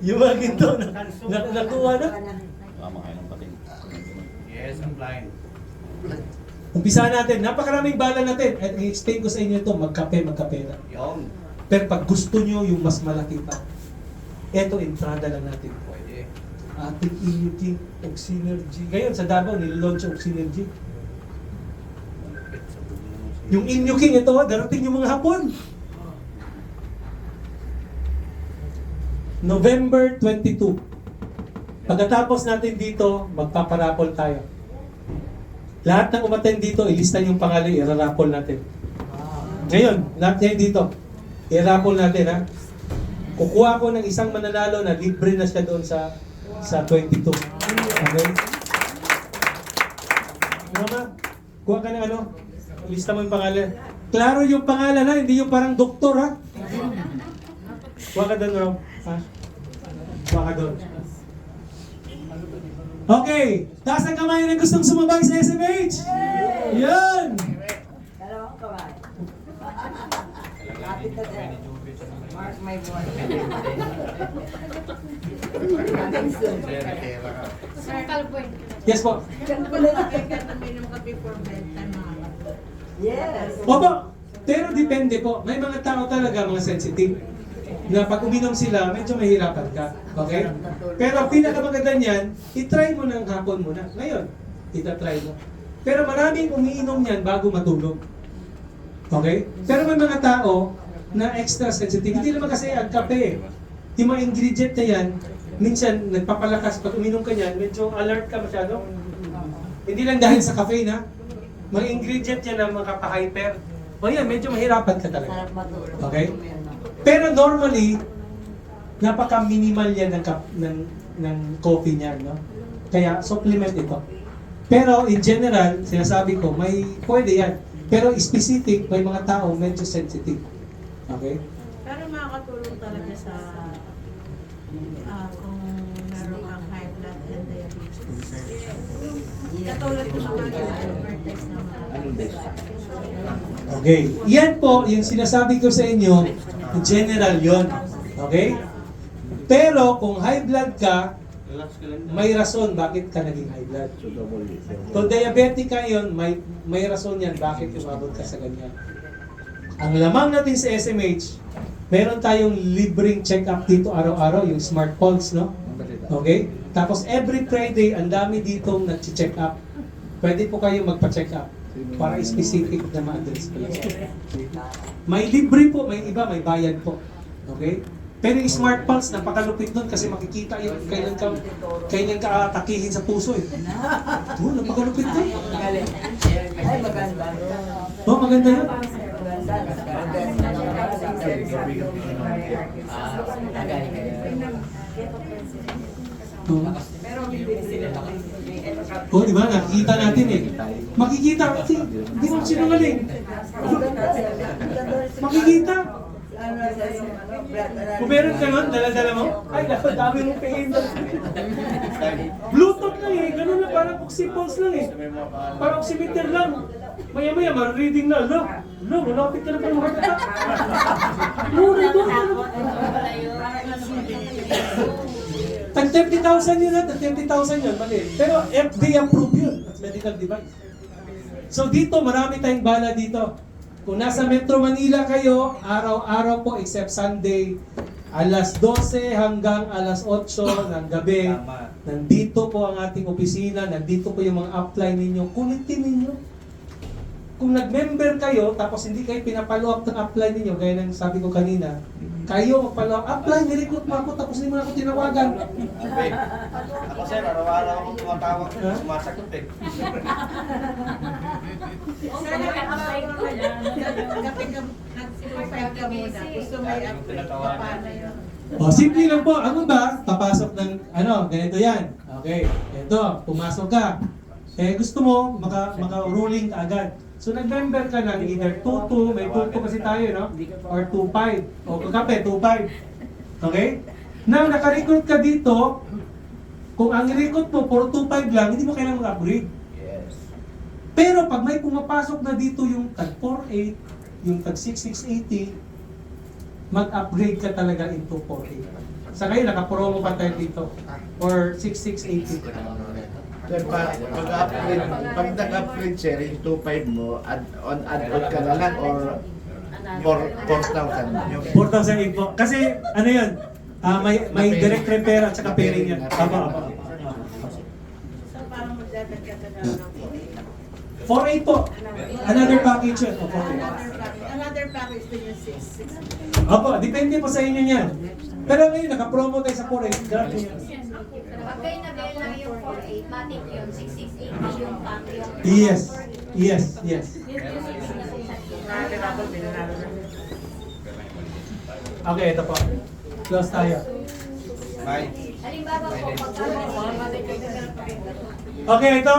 Yung mga ginto na nakuha na. Yes, I'm blind. Umpisa natin, napakaraming bala natin. At i-explain ko sa inyo ito, magkape na. Yun. Pero pag gusto nyo yung mas malaki pa, eto, entrada lang natin. Pwede. Ating inyuking Oxynergy. Ngayon, sa Davao, nilalaunch yung Oxynergy. Malapit sa buong naman. Yung inyuking ito, darating yung mga Hapon. November 22. Pagkatapos natin dito, magpaparapol tayo. Lahat ng umattend dito, ilista yung pangalan, irarapol natin. Ngayon, lahat ngayon dito, irarapol natin ha. Kukuha ko ng isang mananalo na libre na siya doon sa 22. Okay? Kuha ka ng ilista mo yung pangalan. Klaro yung pangalan ha, hindi yung parang doktor ha. Kuha ka doon, Rob. Ha? Kuha ka doon. Okay, taas ang kamay na gustong sumabay sa SMH. Yan! Dalawang kamay. Lapit na din. Mark my voice. Coming soon. Yes po. Yes. Opo, pero depende po. May mga tao talaga, mga sensitive, na pag uminom sila, medyo mahirapan ka. Okay? Pero pinakamaganda niyan, itry mo ng hapon muna. Ngayon, itatry mo. Pero maraming umiinom niyan bago matulog. Okay? Pero may mga tao na extra sensitive. Hindi naman kasi ang kape. Yung mga ingredient na yan, minsan nagpapalakas. Pag uminom ka niyan, medyo alert ka masyado. Hindi lang dahil sa caffeine ha. Mga ingredient yan na makapa-hyper. O yan, medyo mahirapan ka talaga. Sarap matulog. Okay? Pero normally, napaka-minimal yan ng coffee niyan, no? Kaya supplement ito. Pero in general, sinasabi ko, may pwede yan. Pero specific, may mga tao medyo sensitive. Okay? Pero makakatulong talaga sa kung meron kang high blood and diabetes. Katulad ko naman yung advertise naman. Okay. Yan po, yung sinasabi ko sa inyo, in general yon. Okay? Pero kung high blood ka, Relax ka lang. may rason bakit ka naging high blood. So double it. Kung diabetic ka yun, may rason yan bakit umabot ka sa ganyan. Ang lamang natin sa SMH, meron tayong libreng check-up dito araw-araw, yung Smart Pulse, no? Okay? Tapos every Friday, ang dami ditong nag-check up. Pwede po kayo magpa-check up para specific na ma-address ko lang. May libre po, may iba, may bayad po. Okay? Pero yung Smart Pulse, napakalupit nun kasi makikita yung kailan ka atakihin sa puso eh. Oh, napakalupit nun. Galing. Ay, maganda. Oh, maganda yun. Oh. Oh, di ba? Nakikita natin eh. Makikita. Hindi mo sinungaling. Makikita. Kung meron ka nun, dala-dala mo, ay, dapat dami mong pain. Bluetooth lang eh. Ganun na, parang oxypulse lang eh. Parang oximeter lang. Maya-maya, ma-reading na. Lo, malapit ka na pa ng heart attack. Mura doon. Tag 30,000 yun tag 30,000 yun, mali. Pero FDA approved yun, medical device. So dito, marami tayong bala dito. Kung nasa Metro Manila kayo, araw-araw po except Sunday, alas 12 hanggang alas 8 ng gabi, nandito po ang ating opisina, nandito po yung mga upline ninyo, kulitin ninyo. Kung nag-member kayo, tapos hindi kayo pinapalo up ng upline ninyo, gaya ng sabi ko kanina, kayo magpalo up, upline, nirecruit mo ako, tapos hindi mo na ako tinawagan. Ako sir, araw-araw akong tumatawag. Ha? Sumasagot eh. Sana kapag nag-survive ka muna, gusto mo i-upgrade ka paano yun? O, simple lang po. Ano ba? Papasok ng, ganito yan. Okay, ito, pumasok ka. Eh, gusto mo, maka-ruling ka agad. So, nag-member ka ng either 2-2, may 2-2 kasi tayo, no? Or 2-5. O, kape, 2-5. Okay? Now, naka-recruit ka dito, kung ang recruit mo for 2-5 lang, hindi mo kailangan mag-upgrade. Yes. Pero pag may pumapasok na dito yung tag 4-8, yung tag 6-6-80, mag-upgrade ka talaga into 4-8. Sa ngayon, naka-promo pa tayo dito. Or 6-6-80. Sir, pag nag-upgrade sir, yung 2.5 mo, add-on ka na lang or 4,000? 4,008 po. Kasi ano yun, may direct repair at saka pairing yan. Apa. So parang magdadagdag ka na lang ng 4,800 po. Another package yun. Opo. Another package to yung 6. Opo, depende po sa inyo yan. Pero ngayon, naka-promo tayo sa 4,800. Grabe yan. Pag kayo nag-ail lang yung 4-8, matik yun, 6-6-8 yung pack yung... Yes. Okay, ito po. Close tayo. Bye. Halimbawa po, Okay, ito.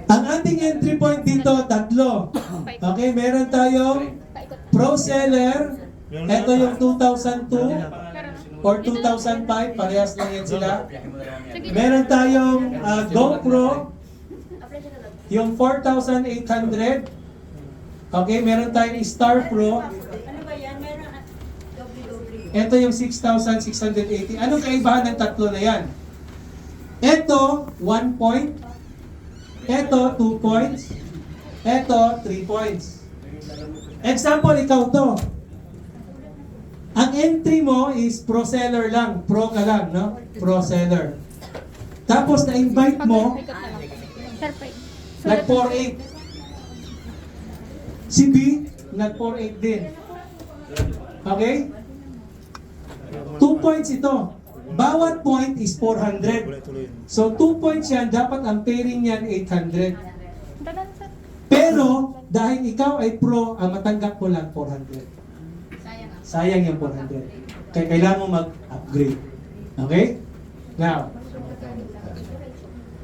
Ang ating entry point dito, tatlo. Okay, meron tayong Pro Seller. Ito yung 2002 or 2005. Parehas lang yan sila. Meron tayong GoPro. Yung 4,800. Okay, meron tayong Star Pro. Ano ba yan? Meron Ito yung 6,680. Anong kaibahan ng tatlo na yan? Ito, 1 point. Ito, 2 points. Ito, 3 points. Example, ikaw to. Ang entry mo is pro seller lang. Pro ka lang, no? Pro seller. Tapos na-invite mo, nag-4-8. Si B, nag-4-8 din. Okay? 2 points ito. Bawat point is 400. So 2 points yan, dapat ang pairing yan 800. Pero, dahil ikaw ay pro, ang matanggap mo lang 400. Sayang yung 400. Kaya kailangan mo mag-upgrade. Okay? Now,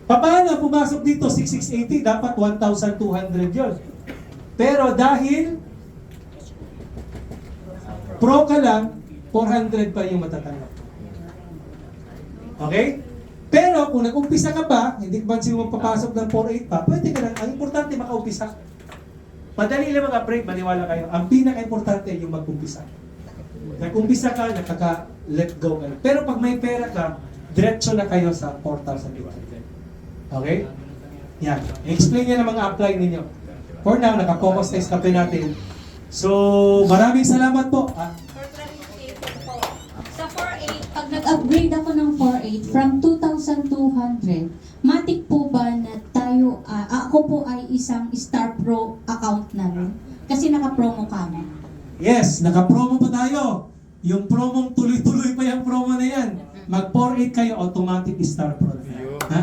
paano pumasok dito 6680? Dapat 1,200 yun. Pero dahil pro ka lang, 400 pa yung matatanggap. Okay? Pero kung nag-umpisa ka pa, hindi ka ba sino magpapasok ng 4-8 pa, pwede ka lang. Ang importante makaumpisa. Madali lang mag-upgrade, maniwala kayo. Ang pinaka-importante yung mag-umpisa. Nag-umpisa ka, nakaka-let go ka. Pero pag may pera ka, diretso na kayo sa 4,800. Okay? Yan. I-explain niya na mga apply ninyo. For now, naka-focus test kape natin. So, maraming salamat po. For clarification po, sa 4.8, pag nag-upgrade ako ng 4.8 from 2,200, matik po ba na tayo, ako po ay isang Star Pro account na rin? Kasi naka-promo kami. Yes, naka-promo pa tayo. Yung promong tuloy-tuloy pa yung promo na yan. Mag 4-8 kayo, automatic Star Pro. Ha?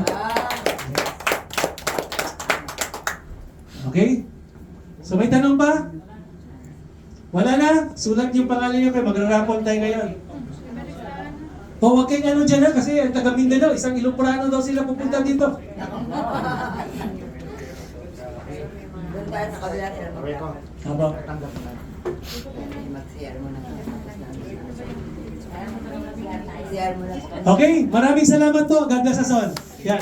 Okay? So may tanong ba? Wala na? Sulat yung pangalan nyo kayo, magra-raffle tayo ngayon. O huwag kayong ano dyan ha, kasi ang taga Mindanao, isang Iloprano daw sila pupunta dito. Doon tayo sa kabila sir. Aba. Mag-share mo na. Share mo na. Okay, maraming salamat po. God bless us all. Yan.